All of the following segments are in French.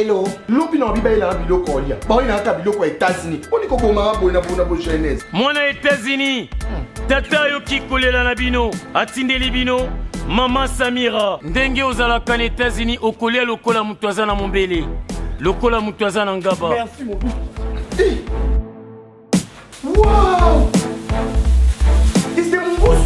Hello. Lopino bibaila biloko olia. Ba ina ka biloko États-Unis. Oni ko boma bona jeunesse. Mwana États-Unis. Tata yo kikolela na bino. Atindeli bino. Mama Samira. Ndenge ozalaka na États-Unis okolia lokola mutu aza na mombele. Lokola mutu aza na ngaba. Merci mon fils. Wow! C'est mon goût.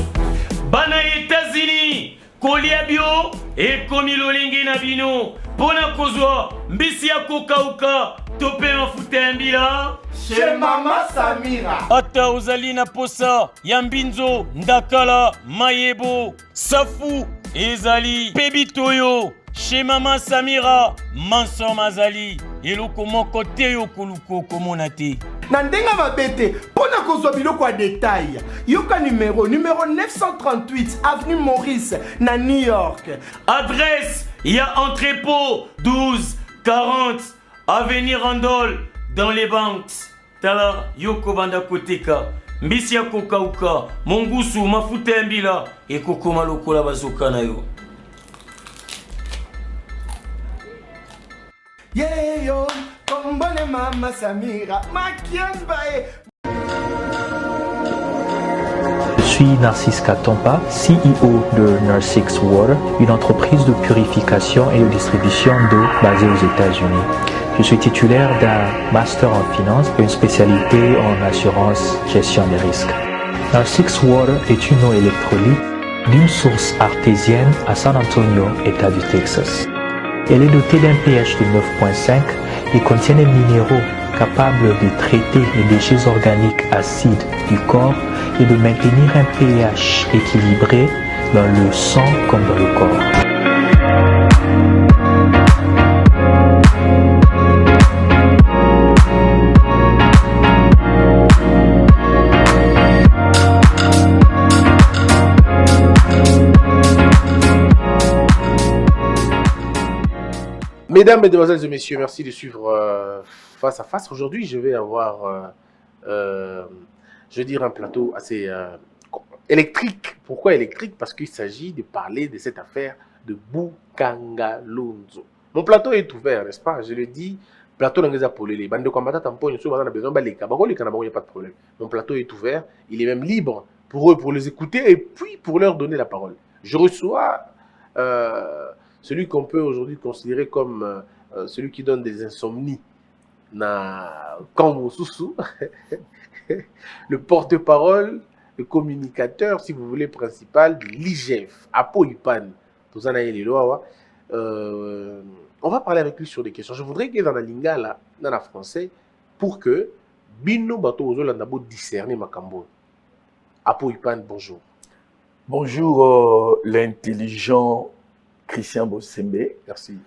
Bana États-Unis. Kolia bio ekomi lolenge na bino. Pona kozwa mbisi ya kokauka tope mafuta ya mbila Chez Mama Samira. ata ozali na posa ya mbinzo ndakala mayebo safu ezali pebitoyo chez Mama Samira manso mazali eloko moko te yo koluko komona te Na ndenga mabete, pona kozwa biloko ya détail. Yoka numéro 938 avenue Maurice na New York. adresse ya entrepôt 1240 avenue Randol dans les banques tala yoko banda koteka mbisi ya kokauka mongusu mafuta ya mbila ekokoma lokola bazoka na yo. Yeah yo, kombone Mama Samira, makiambae. Je suis Narcisse Katompa, CEO de Nurse6 Water, une entreprise de purification et de distribution d'eau basée aux États-Unis. Je suis titulaire d'un master en finance et une spécialité en assurance gestion des risques. Nurse6 Water est une eau électrolyte d'une source artésienne à San Antonio, État du Texas. Elle est dotée d'un pH de 9.5 et contient des minéraux capables de traiter les déchets organiques acides du corps et de maintenir un pH équilibré dans le sang comme dans le corps. Mesdames, Mesdemoiselles et Messieurs, merci de suivre Face à Face. Aujourd'hui, je vais avoir, je veux dire, un plateau assez électrique. Pourquoi électrique? Parce qu'il s'agit de parler de cette affaire de Bukangalonzo. Mon plateau est ouvert, n'est-ce pas? Je le dis, plateau d'Angeza Polélé. Bande de combattants, tampon, ils ont besoin de balika. Il n'y a pas de problème. Mon plateau est ouvert, il est même libre pour eux, pour les écouter et puis pour leur donner la parole. Je reçois celui qu'on peut aujourd'hui considérer comme celui qui donne des insomnies, le porte-parole, le communicateur, si vous voulez, principal de l'IGF, Apo Ipan. On va parler avec lui sur des questions. Je voudrais qu'il y ait dans la lingala, dans la français, pour que Bino Bato Ozolandabo discerner Makambo. Apo Ipan, bonjour. Bonjour, l'intelligent Christian Bossembe. Merci.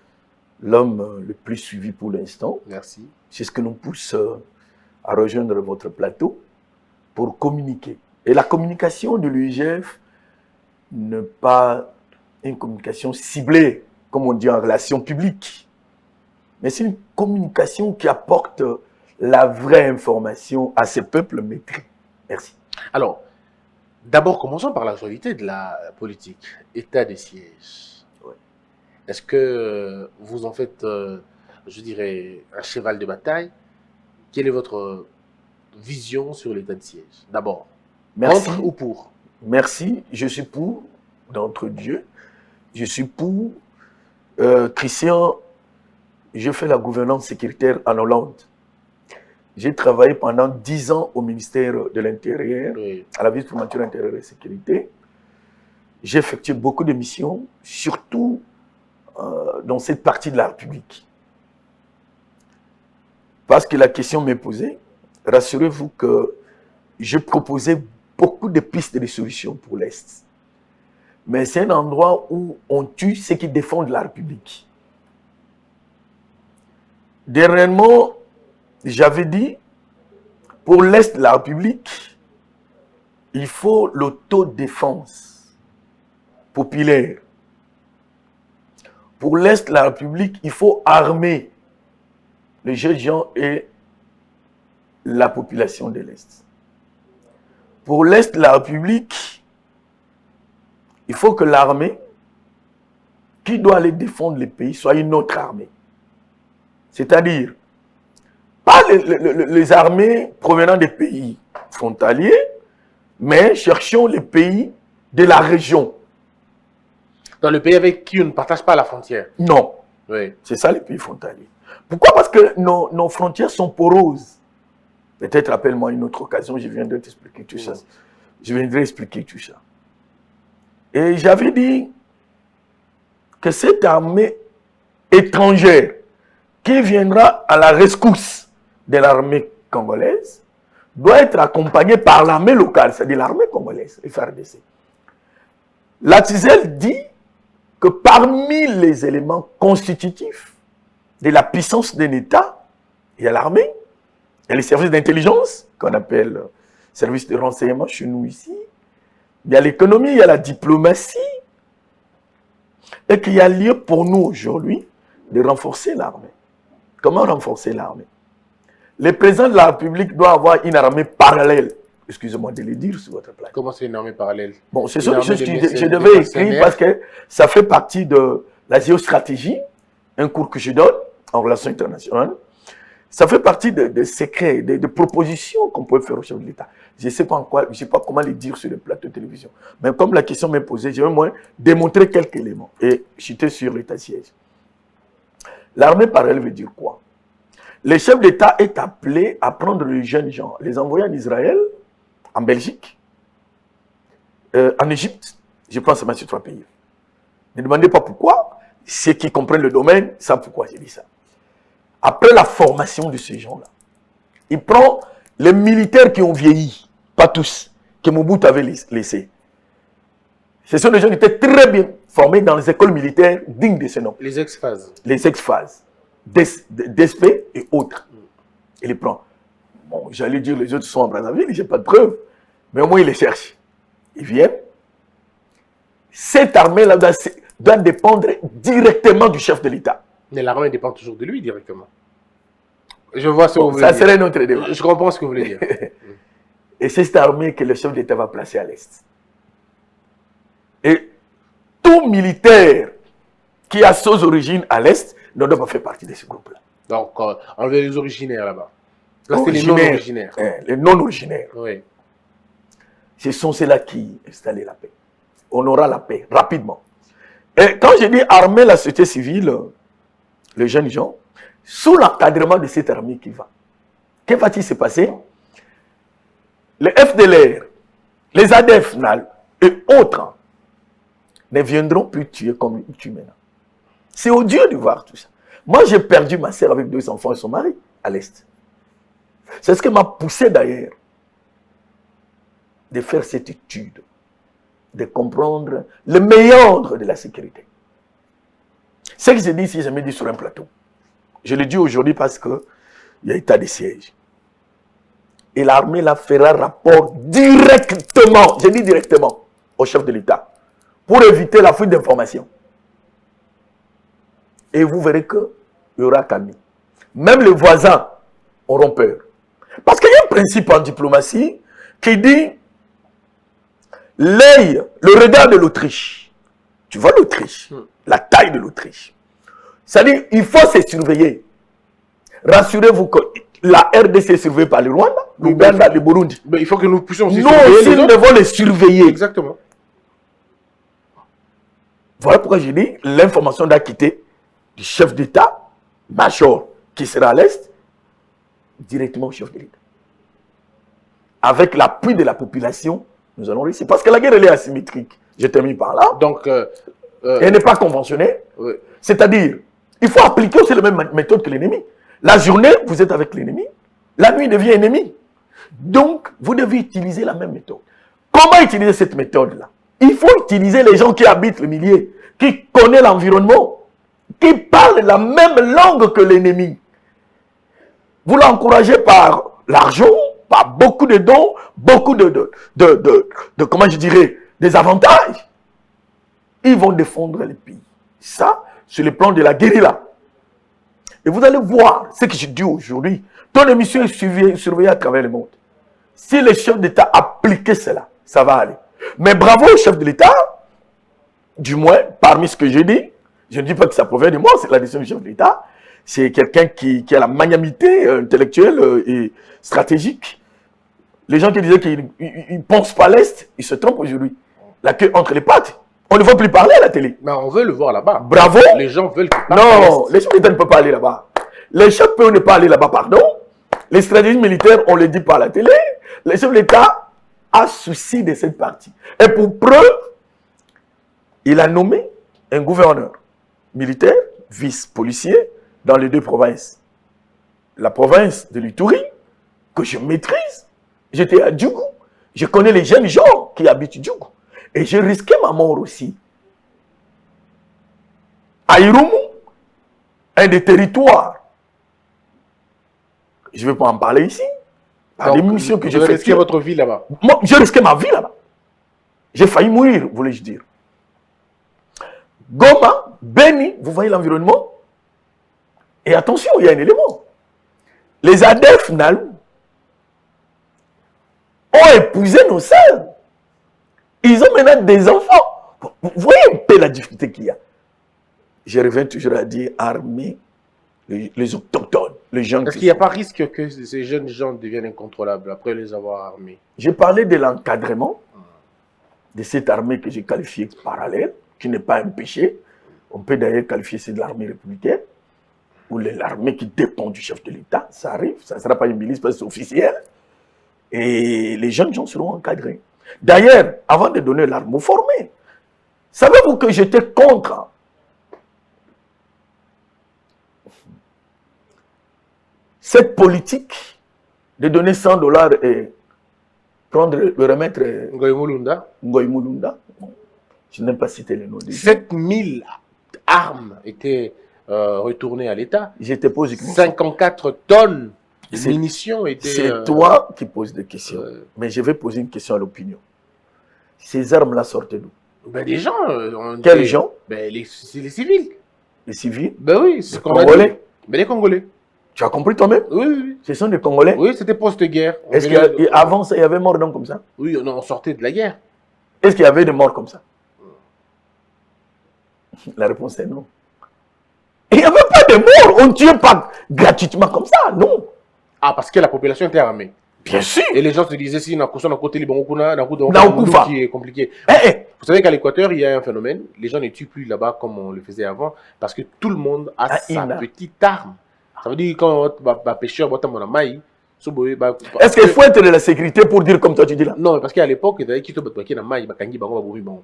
L'homme le plus suivi pour l'instant. Merci. C'est ce que nous pousse à rejoindre votre plateau pour communiquer. Et la communication de l'UIGF n'est pas une communication ciblée, comme on dit en relation publique. Mais c'est une communication qui apporte la vraie information à ces peuples maîtris. Merci. Alors, d'abord, commençons par l'actualité de la politique. État de siège. Est-ce que vous en faites, je dirais, un cheval de bataille? Quelle est votre vision sur l'état de siège? D'abord, contre ou pour? Merci, je suis pour, d'entre Dieu. Je suis pour. Christian, je fais la gouvernance sécuritaire en Hollande. J'ai travaillé pendant 10 ans au ministère de l'Intérieur, Oui. à la vice-préfecture intérieure et sécurité. J'ai effectué beaucoup de missions, surtout dans cette partie de la République. Parce que la question m'est posée, rassurez-vous que je proposais beaucoup de pistes de solutions pour l'Est. Mais c'est un endroit où on tue ceux qui défendent la République. Dernièrement, j'avais dit, pour l'Est de la République, il faut l'autodéfense populaire. Pour l'Est de la République, il faut armer les jeunes gens et la population de l'Est. Pour l'Est de la République, il faut que l'armée qui doit aller défendre le pays soit une autre armée. C'est-à-dire, pas les armées provenant des pays frontaliers, mais cherchons les pays de la région. Dans le pays avec qui on ne partage pas la frontière. Non. Oui. C'est ça les pays frontaliers. Pourquoi? Parce que nos frontières sont poreuses. Peut-être appelle-moi une autre occasion, je viendrai t'expliquer tout ça. Je viendrai expliquer tout ça. Et j'avais dit que cette armée étrangère qui viendra à la rescousse de l'armée congolaise doit être accompagnée par l'armée locale, c'est-à-dire l'armée congolaise, FARDC. La TISEL dit que parmi les éléments constitutifs de la puissance d'un État, il y a l'armée, il y a les services d'intelligence, qu'on appelle services de renseignement chez nous ici, il y a l'économie, il y a la diplomatie, et qu'il y a lieu pour nous aujourd'hui de renforcer l'armée. Comment renforcer l'armée? Le président de la République doit avoir une armée parallèle. Excusez-moi de le dire sur votre plateau. Comment c'est une armée parallèle? Bon, c'est ça que je devais écrire parce que ça fait partie de la géostratégie, un cours que je donne en relations internationales. Ça fait partie des secrets, des propositions qu'on peut faire au chef de l'État. Je ne sais pas comment les dire sur le plateau de télévision. Mais comme la question m'est posée, je vais au moins démontrer quelques éléments. Et j'étais sur l'état-siège. L'armée parallèle veut dire quoi? Le chef d'État est appelé à prendre les jeunes gens, les envoyer en Israël, en Belgique, en Égypte, je pense à ces 3 pays. Ne demandez pas pourquoi. Ceux qui comprennent le domaine savent pourquoi j'ai dit ça. Après la formation de ces gens-là, il prend les militaires qui ont vieilli, pas tous, que Mobutu avait laissés. Ce sont des gens qui étaient très bien formés dans les écoles militaires dignes de ce nom. Les ex-phases. Les ex-phases, DSP et autres. Il les prend. Bon, j'allais dire les autres sont en Brazzaville, j'ai pas de preuves, mais au moins il les cherche. Ils viennent. Cette armée-là doit dépendre directement du chef de l'État. Mais l'armée dépend toujours de lui directement. Je vois ce que vous voulez dire. Ça serait notre débat. Je comprends ce que vous voulez dire. Et c'est cette armée que le chef d'État va placer à l'Est. Et tout militaire qui a ses origines à l'Est ne doit pas faire partie de ce groupe-là. Donc, enlever les originaires là-bas. Là, c'est les non-originaires. Les non-originaires. Oui. Ce sont ceux-là qui installent la paix. On aura la paix rapidement. Et quand je dis armer la société civile, les jeunes gens, sous l'encadrement de cette armée qui va. Que va-t-il se passer? Les FDLR, les ADF, et autres ne viendront plus tuer comme ils tuent maintenant. C'est odieux de voir tout ça. Moi, j'ai perdu ma sœur avec 2 enfants et son mari à l'Est. C'est ce qui m'a poussé d'ailleurs de faire cette étude, de comprendre le meilleur de la sécurité. Ce que je dis ici, je me dis sur un plateau. Je le dis aujourd'hui parce qu'il y a état de siège. Et l'armée la fera rapport directement, je dis directement, au chef de l'État, pour éviter la fuite d'informations. Et vous verrez qu'il y aura calme. Même les voisins auront peur. Parce qu'il y a un principe en diplomatie qui dit l'œil, le regard de l'Autriche. Tu vois l'Autriche, la taille de l'Autriche. C'est-à-dire, il faut se surveiller. Rassurez-vous que la RDC est surveillée par le Rwanda, l'Ouganda, le Burundi. Mais il faut que nous puissions aussi surveiller. Nous aussi, nous devons les surveiller. Exactement. Voilà pourquoi je dis, l'information doit quitter du chef d'État, major, qui sera à l'Est, directement au chef de l'État. Avec l'appui de la population, nous allons réussir. Parce que la guerre, elle est asymétrique. Je termine par là. Donc, elle n'est pas conventionnelle. Oui. C'est-à-dire, il faut appliquer aussi la même méthode que l'ennemi. La journée, vous êtes avec l'ennemi. La nuit devient ennemi. Donc, vous devez utiliser la même méthode. Comment utiliser cette méthode-là? Il faut utiliser les gens qui habitent le milieu, qui connaissent l'environnement, qui parlent la même langue que l'ennemi. Vous l'encouragez par l'argent, par beaucoup de dons, beaucoup de comment je dirais, des avantages. Ils vont défendre le pays. Ça, sur le plan de la guérilla. Et vous allez voir ce que je dis aujourd'hui. Ton émission est surveillée à travers le monde. Si le chef d'État appliquait cela, ça va aller. Mais bravo au chef de l'État, du moins, parmi ce que j'ai dit, Je ne dis pas que ça provient de moi, c'est la décision du chef de l'État. C'est quelqu'un qui a la magnanimité intellectuelle et stratégique. Les gens qui disaient qu'ils ne pensent pas l'Est, ils se trompent aujourd'hui. La queue entre les pattes. On ne veut plus parler à la télé. Mais on veut le voir là-bas. Bravo. Les gens veulent que non, les chefs d'État ne peuvent pas aller là-bas. Les chefs peuvent ne pas aller là-bas, pardon. Les stratégies militaires, on ne les dit pas à la télé. Les chefs d'État a souci de cette partie. Et pour preuve, il a nommé un gouverneur militaire, vice-policier, dans les deux provinces. La province de l'Ituri, que je maîtrise, j'étais à Djougou. Je connais les jeunes gens qui habitent Djougou. Et j'ai risqué ma mort aussi. À Irumu, un des territoires, je ne vais pas en parler ici, par des missions que j'ai faites. Vous avez risqué votre vie là-bas? Moi, j'ai risqué ma vie là-bas. J'ai failli mourir, voulais-je dire. Goma, Beni, vous voyez l'environnement? Et attention, il y a un élément. Les ADF Nalou ont épousé nos sœurs. Ils ont maintenant des enfants. Vous voyez un peu la difficulté qu'il y a. Je reviens toujours à dire armée, les autochtones, les gens. Est-ce qu'il n'y a pas risque que ces jeunes gens deviennent incontrôlables après les avoir armés? J'ai parlé de l'encadrement de cette armée que j'ai qualifiée parallèle, qui n'est pas un péché. On peut d'ailleurs qualifier c'est de l'armée républicaine, ou l'armée qui dépend du chef de l'État. Ça arrive, ça ne sera pas une milice parce que c'est officiel. Et les jeunes gens seront encadrés. D'ailleurs, avant de donner l'arme aux formés, savez-vous que j'étais contre cette politique de donner $100 et prendre, le remettre Ngoï Mulunda. Je n'aime pas citer le nom. 7000 armes étaient retournées à l'État. J'étais posé 54 tonnes de munitions étaient... C'est toi qui poses des questions. Mais je vais poser une question à l'opinion. Ces armes-là sortent d'où? Ben, des gens... Quels gens? Ben, c'est les civils. Les civils? Ben oui, c'est les Congolais? Ben, les Congolais. Tu as compris toi-même? Oui, oui, oui. Ce sont des Congolais? Oui, c'était post-guerre. Est-ce qu'avant ça, il y avait mort d'hommes comme ça? Oui, on sortait de la guerre. Est-ce qu'il y avait des morts comme ça? La réponse est non. Il n'y avait pas de morts. On ne tuait pas gratuitement comme ça, non. Ah, parce que la population était armée. Bien sûr. Et les gens se disaient, si on a côté qui est compliqué. Vous savez qu'à l'Équateur, il y a un phénomène. Les gens ne tuent plus là-bas comme on le faisait avant, parce que tout le monde a sa petite arme. Ça veut dire quand un pêcheur va mon maï. Est-ce qu'il faut être de la sécurité pour dire comme toi tu dis là? Non, parce qu'à l'époque, il y avait qui te battait dans maï, bon.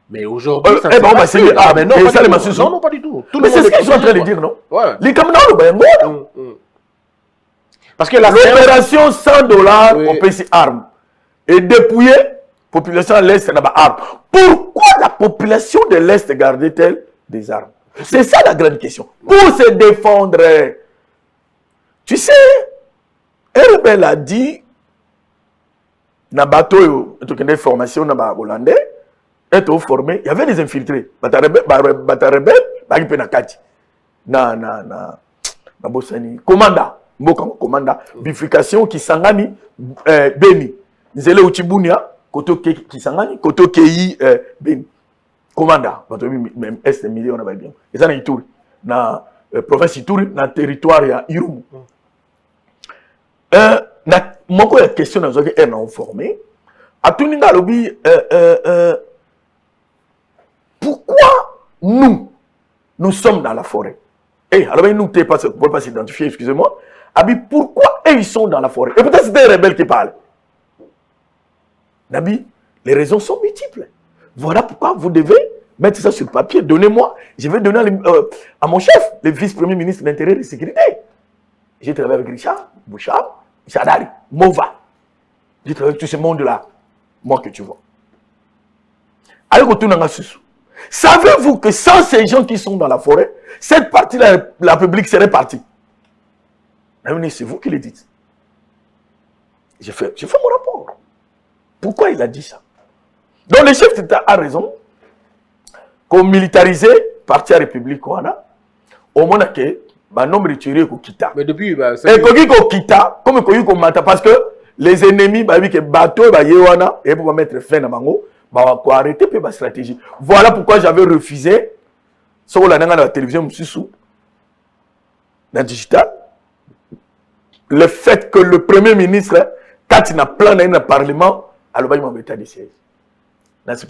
Mais aujourd'hui, ça non, non, pas du tout. Mais c'est ce qu'ils sont en train de dire, non? Les Camerounais, parce que l'opération $100 au PC armes et dépouiller population de l'Est n'a pas armes. Pourquoi la population de l'Est gardait-elle des armes? C'est ça la grande question. Pour se défendre. Tu sais, Herbel a dit, dans le bateau, il y a des formations dans le Hollandais, être formé, il y avait des infiltrés. Commanda, bifurcation qui s'engage Beni. Nzele Uchibunia, Koto qui s'engage, Koto Kei Beni. Commanda, même Est million, on a bien. Et ça, dans Ituri, dans la province Ituri, dans le territoire, il y a Irumu. Moi, il y a une question dans laquelle elle est formée. À tout le monde, pourquoi nous sommes dans la forêt? Alors, nous ne pouvons pas s'identifier, excusez-moi. Pourquoi ils sont dans la forêt? Et peut-être c'était un rebelle qui parle. Nabi, les raisons sont multiples. Voilà pourquoi vous devez mettre ça sur papier. Donnez-moi, je vais donner à mon chef, le vice-premier ministre de l'Intérieur et de la Sécurité. J'ai travaillé avec Richard, Bouchard, Chadari, Mova. J'ai travaillé avec tout ce monde-là. Moi que tu vois. Allez, retourne dans la sous. Savez-vous que sans ces gens qui sont dans la forêt, cette partie-là, la République serait partie? C'est vous qui le dites. J'ai fait mon rapport. Pourquoi il a dit ça? Donc le chef d'État a raison. Qu'on militarisait parti à la République, au moins que nombre de tués qu'on quitte. Mais depuis, et qu'on quitte, comme qu'on mata, parce que les ennemis, que bateau, et pour mettre fin à mango, arrêter la stratégie. Voilà pourquoi j'avais refusé Sur la télévision, dans la digital, le fait que le Premier ministre, quand il a plan dans le Parlement, alors il m'a état de siège. Sur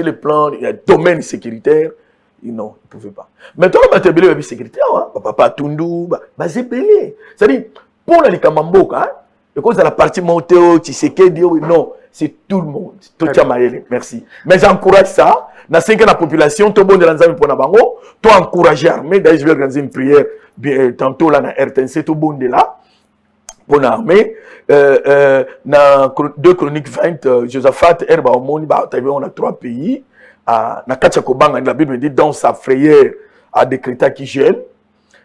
le plan, il y a domaine sécuritaire, non, il ne pouvait pas. Maintenant, on a un sécuritaire, papa Tundu, c'est-à-dire, pour les Kamamboka, et quand la partie Monteo, Tshisekedi, non, c'est tout le monde. Tout merci. Mais j'encourage ça. Dans la population, tout le monde est dans le Bango, tout encourager l'armée. D'ailleurs, je vais organiser une prière tantôt là dans RTNC, tout le monde est là. Pour l'armée. Dans 2 Chroniques 20, Josaphat, Herba, on a 3 pays. Dans Kachakobanga, la Bible dit dans sa frayeur à décréter qui gêne.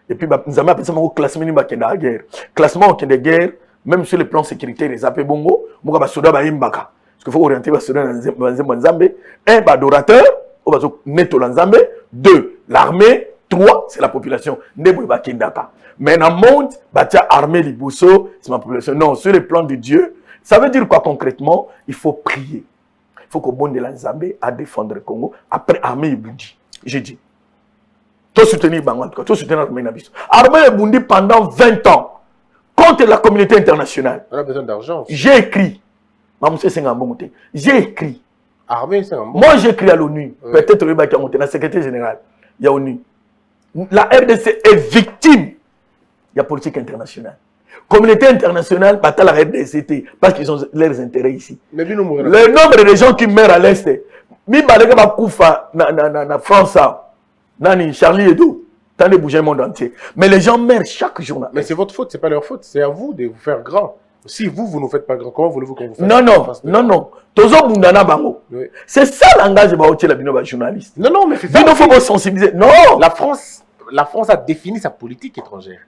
Et puis, nous avons appelé ça un classement de guerre. Classement de guerre, même sur le plan sécuritaire, les appels bongo, nous avons soda ba imbaka. Parce qu'il faut orienter les soda dans Nzambe. 1, adorateur, on va neto dans Nzambe. 2, l'armée. 3, c'est la population. Nebo ba kindaka. Mais dans le monde, batia armée liboso, c'est ma population. Non, sur le plan de Dieu, ça veut dire quoi concrètement? Il faut prier. Il faut que bon de la Nzambe à défendre le Congo. Après, armée Ibundi. J'ai dit. Tout soutenir Bango, tout soutenir l'armée Nabiso. Armée Ibundi pendant 20 ans. Contre la communauté internationale. On a besoin d'argent. J'ai écrit. J'ai écrit. Armée, c'est un bon. Moi, j'ai écrit à l'ONU. Oui. Peut-être le bac à monter. La secrétaire générale. Il y a l'ONU. La RDC est victime. Il y a politique internationale. Communauté internationale, pas la RDC, parce qu'ils ont leurs intérêts ici. Mais le nombre de gens qui meurent à l'Est, mi balega ba kufa na France, nani Charlie Hebdo. Tant de bouger le monde entier. Mais les gens meurent chaque jour. Mais c'est votre faute, c'est pas leur faute. C'est à vous de vous faire grand. Si vous ne nous faites pas grand, comment voulez-vous qu'on vous fasse? Non. Tozo Bundana Bango. C'est ça l'engagement de Baotiela Binoba journaliste. Non, mais c'est ça. Il faut vous sensibiliser. Non. La France a défini sa politique étrangère.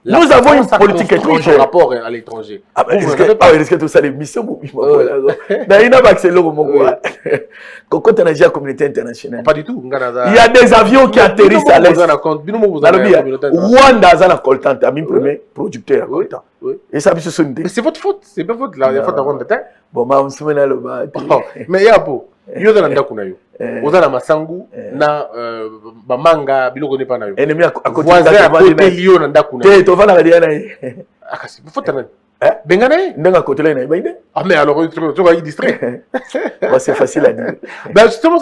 Nous avons une politique étrangère. Par rapport à l'étranger. Est-ce que tout ça, les missions, il y a une communauté internationale. Pas du tout. Il y a des avions qui atterrissent à l'Est. Rwanda a un coltant, un premier producteur. Et ça, mais c'est votre faute. C'est pas votre faute d'avoir de temps. Bon, on se met là le bas. Mais il y a beau. Il y a des gens vous avez masangu na bamanga biloko ne pa na yo ennemi à côté de Lyon nda kuna te to vana gadia na akasi faut tana bengana ndenga côté là na baide mais alors tu vas y distraire. C'est facile à dire. Ben justement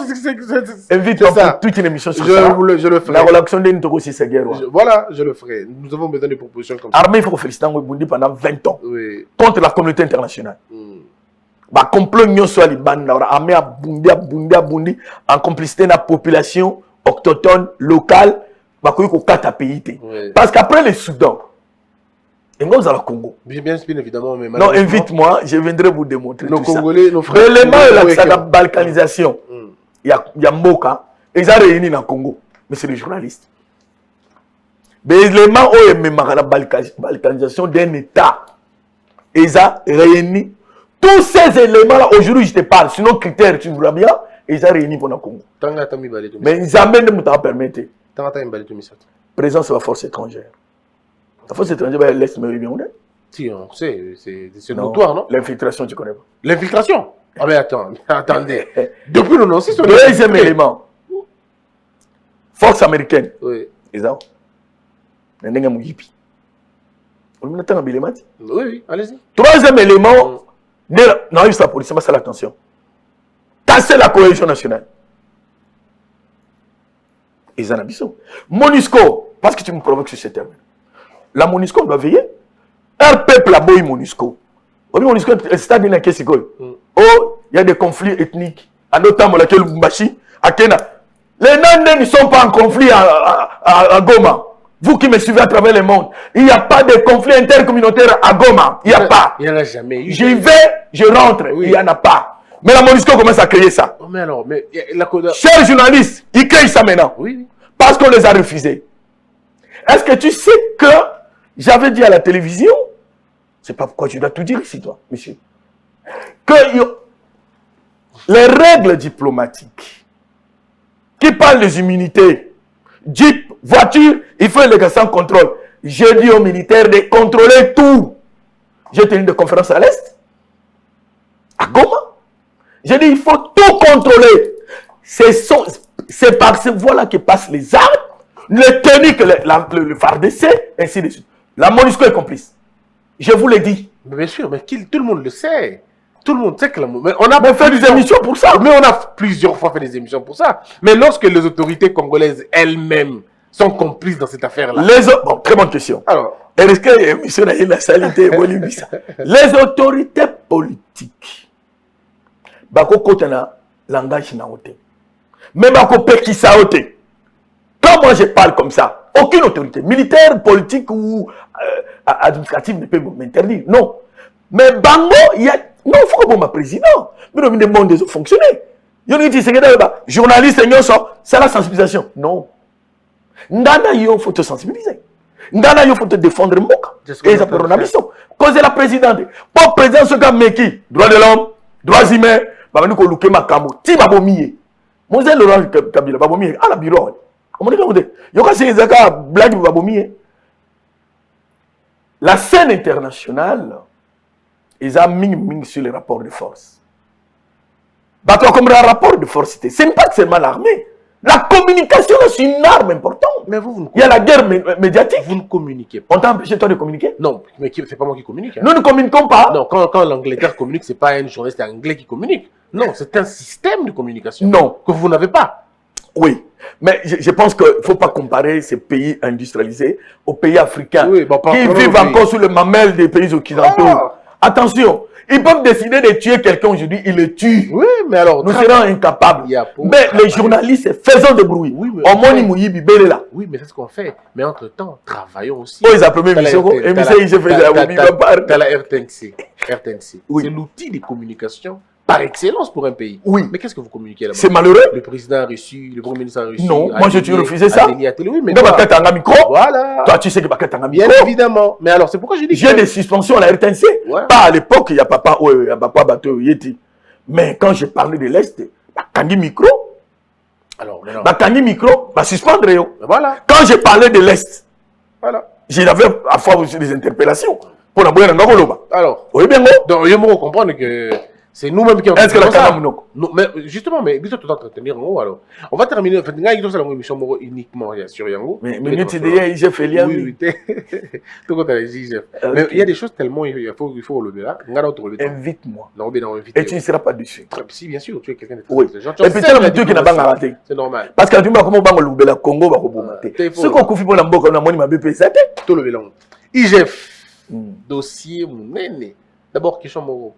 invite pour toute une émission sur ça. Je le ferai. La relation d'une Togo c'est guerre. Voilà, je le ferai. Nous avons besoin de propositions comme ça. Armée, il faut féliciter Ngoubundi pendant 20 ans. Oui. Contre la communauté internationale. Ba complot nyonso ali banda armée a bundi en complicité na population autochtone locale ba koyi ko kata pays té parce qu'après le Soudan et nous allons au Congo bien évidemment mais non invite-moi je viendrai vous démontrer nos tout Congolais ça. Nos frères la balkanisation il y a Mboka ils ont réuni dans Congo mais c'est les journalistes mais l'élément où il y a la balkanisation d'un état ils ont réuni. Tous ces éléments-là, aujourd'hui, je te parle. Sinon, critères, tu vois bien, ils ont réuni pour le Congo. Mais ils amènent de me permettre. Présence de la force étrangère. La force étrangère, l'Est, mais bien, si, on sait, c'est notoire, non? L'infiltration, tu connais pas. L'infiltration? Ah, mais attendez. Depuis le nom, c'est deuxième élément. Force américaine. Oui. Ils ont. Oui, allez-y. Troisième élément. Non, il la police, c'est l'attention. Casser la cohésion nationale. Ils en ont besoin. MONUSCO, parce que tu me provoques sur ce terme. La MONUSCO doit veiller. Un peuple a beau MONUSCO. MONUSCO, c'est-à-dire il y a des conflits ethniques. À notamment laquelle Bumbashi, à Kenya. Les Nandais ne sont pas en conflit à Goma. Vous qui me suivez à travers le monde, il n'y a pas de conflit intercommunautaire à Goma. Il n'y a pas. Il n'y en a jamais eu. J'y vais, je rentre. Oui. Il n'y en a pas. Mais la MONUSCO commence à créer ça. Oh, mais alors, chers journalistes, ils créent ça maintenant. Oui. Parce qu'on les a refusés. Est-ce que tu sais que j'avais dit à la télévision, c'est pas pourquoi tu dois tout dire ici, toi, monsieur, que les règles diplomatiques qui parlent des immunités, Jeep, voiture, il faut les gars sans contrôle. J'ai dit aux militaires de contrôler tout. J'ai tenu des conférences à l'Est, à Goma. J'ai dit il faut tout contrôler. C'est par ces voies-là que passent les armes, les techniques, le FARDC, ainsi de suite. La MONUSCO est complice. Je vous l'ai dit. Mais bien sûr, mais tout le monde le sait. Tout le monde sait que on a fait des émissions pour ça. Mais on a plusieurs fois fait des émissions pour ça. Mais lorsque les autorités congolaises elles-mêmes sont complices dans cette affaire-là. Bon, très bonne question. Alors, est-ce que l'émission a la salité les autorités politiques, bako kotana langage na ote. Mais bako peki sa ote. Quand moi je parle comme ça, aucune autorité militaire, politique ou administrative ne peut m'interdire. Non. Mais Bango, il y a... Non, il faut que mon président, mais le monde des fonctionnaires. Il y a des journalistes, c'est la sensibilisation. Non. Ndana, il faut te sensibiliser. Ndana, il faut te défendre Mboka. Et ça peut être une mission. Cause la présidente. Pour président, ce gars, Meki, droit de l'homme, droits humains, Babanu Koluke Makamo, Ti Babomiye. Mon zèle Laurent Kabila, Babomiye, à la bureau. Comment dire, il y a des gens blague Babomiye. La scène internationale, ils ont mis sur les rapports de force. Comme le rapport de force, ce n'est pas seulement l'armée. La communication, c'est une arme importante. Mais vous il y a la guerre médiatique. Vous ne communiquez pas. On t'a empêché toi de communiquer? Non, mais c'est pas moi qui communique. Hein. Nous ne communiquons pas. Non, quand l'Angleterre communique, c'est pas un journaliste anglais qui communique. Non, c'est un système de communication. Non. Que vous n'avez pas. Oui. Mais je pense qu'il ne faut pas comparer ces pays industrialisés aux pays africains qui vivent encore sous le mamelle des pays occidentaux. Attention, ils peuvent décider de tuer quelqu'un aujourd'hui, ils le tuent. Oui, mais alors... Nous serons incapables. Mais les journalistes, faisons de bruit. Oui, mais c'est ce qu'on fait. Mais entre-temps, travaillons aussi. Oh, ils appellent même la RTNC. C'est l'outil de communication par excellence pour un pays. Oui. Mais qu'est-ce que vous communiquez là-bas? C'est malheureux. Le président a reçu, le premier ministre a reçu. Non, moi je t'ai refusé ça. Oui, mais voilà. Toi, tu sais que Bakata a un micro. Bien évidemment. Mais alors, c'est pourquoi je dis j'ai des suspensions à la RTNC. Ouais. Pas à l'époque, il n'y a pas bateau Yeti. Mais quand je parlais de l'Est, Bakangi micro. Alors, Bakangi micro, va suspendre. Voilà. Quand je parlais de l'Est, voilà. J'avais à fois aussi des interpellations. Pour la boire alors, oui, bien, donc, il faut comprendre que. C'est nous-mêmes qui avons fait ça. Mais justement, mais vous êtes tout entretenir en haut alors. On va terminer. En fait, nous avons une émission uniquement sur Yango. Mais j'ai fait lien. Oui, tout compte à la Mais il y a des choses tellement il faut relever là. Invite-moi. Non, et tu ne seras pas dessus. Si, bien sûr, tu es quelqu'un de très intelligent. Et puis tu as qui n'a pas raté. C'est normal. Parce que tu m'as comment on le Congo va remonter. Ce qu'on confie pour la mboka na moni ma BP ça. Tout le vélo. IGF. Dossier mon aîné. D'abord question Moro.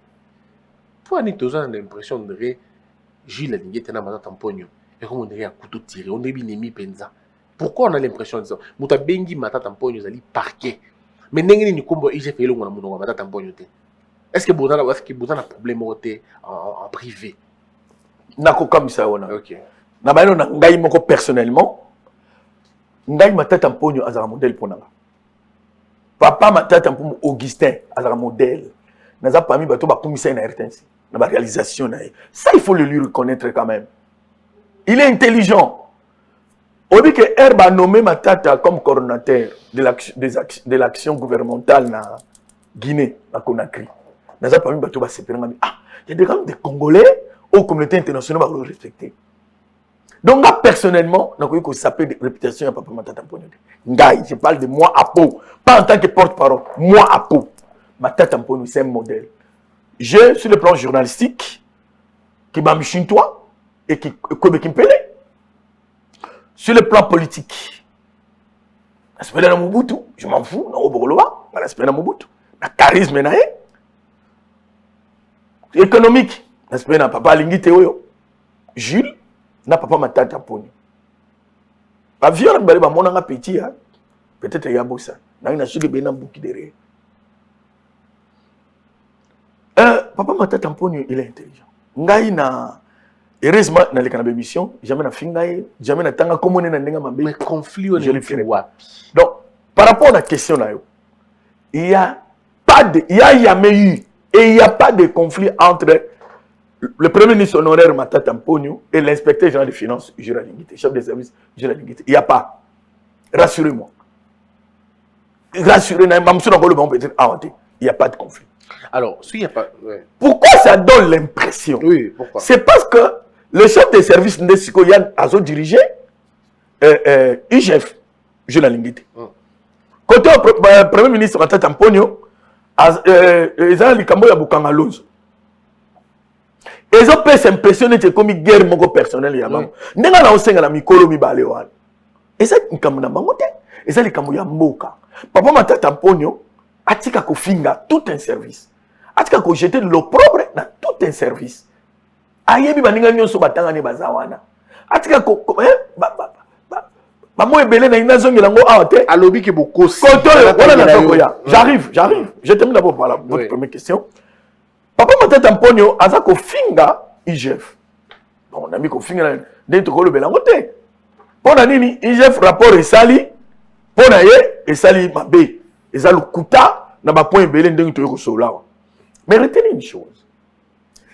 Pourquoi nous avons l'impression de Gilles Alingué tena mata tamponyo et comme on dirait à couteau tiré on est binemi penza. Pourquoi on a l'impression de ça? Muta bengi mata tamponyo zali parquet. Mais n'engeni ni kombo IGF elo ngona munonga mata tamponyo te. Est-ce que Boudana a problème en privé? Nako comme ça on a. OK. Na ba na ngai moko personnellement ngai mata tamponyo azara modèle pour nanga. Papa mata tamponyo Augustin azara modèle. Naza parmi bato ba commissaire na RTNC. La réalisation, ça il faut le lui reconnaître quand même. Il est intelligent. On dit que Herbe a nommé Matata comme coordonnateur de l'action gouvernementale na Guinée, à Conakry. Il y a des gens des Congolais aux communautés internationales qui le respecter. Donc moi personnellement, je s'appelle de réputation à Papa Matata Mponyo. Je parle de moi à peau, pas en tant que porte-parole, moi à peau. Matata Mponyo c'est un modèle. Je, sur le plan journalistique, qui m'a mis toi et qui me pèle. Sur le plan politique, je m'en fous, je le charisme, économique, papa Lingi Théo, Jules, n'a papa Matata Mponyo. Avion, mon petit, peut-être il y a beau ça. Il y a un bouquet derrière. Papa Matata Mponyo, il est intelligent. Ngai na heureusement dans les canaux mission, jamais na fingaye, jamais na tanga comme on est na ndenga mabe. Mais conflit on est fait wapi. Donc par rapport à la question là, il y a jamais eu et il y a pas de conflit entre le premier ministre honoraire Matata Mponyo et l'inspecteur général des finances Jules Alingué, chef des services Jules Alingué. Il y a pas. Rassurez-moi. Rassurez-moi, même si on peut peut-être arrêter. Il n'y a pas de conflit. Alors, s'il n'y a pas... Ouais. Pourquoi ça donne l'impression? Oui, pourquoi? C'est parce que le chef des services Ndesiko Yann a dirigé IGF, je l'ai linguité. Côté Premier ministre Matata Mponyo, ils ont likambo ya bukanga lonzo. Ils ont pu s'impressionner comme guerre mongo personnel ya bango. Ndenga na osenga na mikolo mibale wana. Eza likambo na bango te. Eza likambo ya mboka. Papa Matata Mponyo atika kofinga tout un service. Atika ko jeter de l'opprobre dans tout un service. Ayebi baninga nyonso batanga ne bazawana. Atika ko Maman est belé dans une zone lango aote. Alobi ki boko. J'arrive. Je termine d'abord par votre première question. Papa Matata Mponyo azako finga IGF. Bon, on a mis ko finga dentro ko le belangote. Pona nini IGF rapport esali pona ye esali mabe. Ezalo kuta na ba point belé ndenge to ko sola. Mais retenez une chose.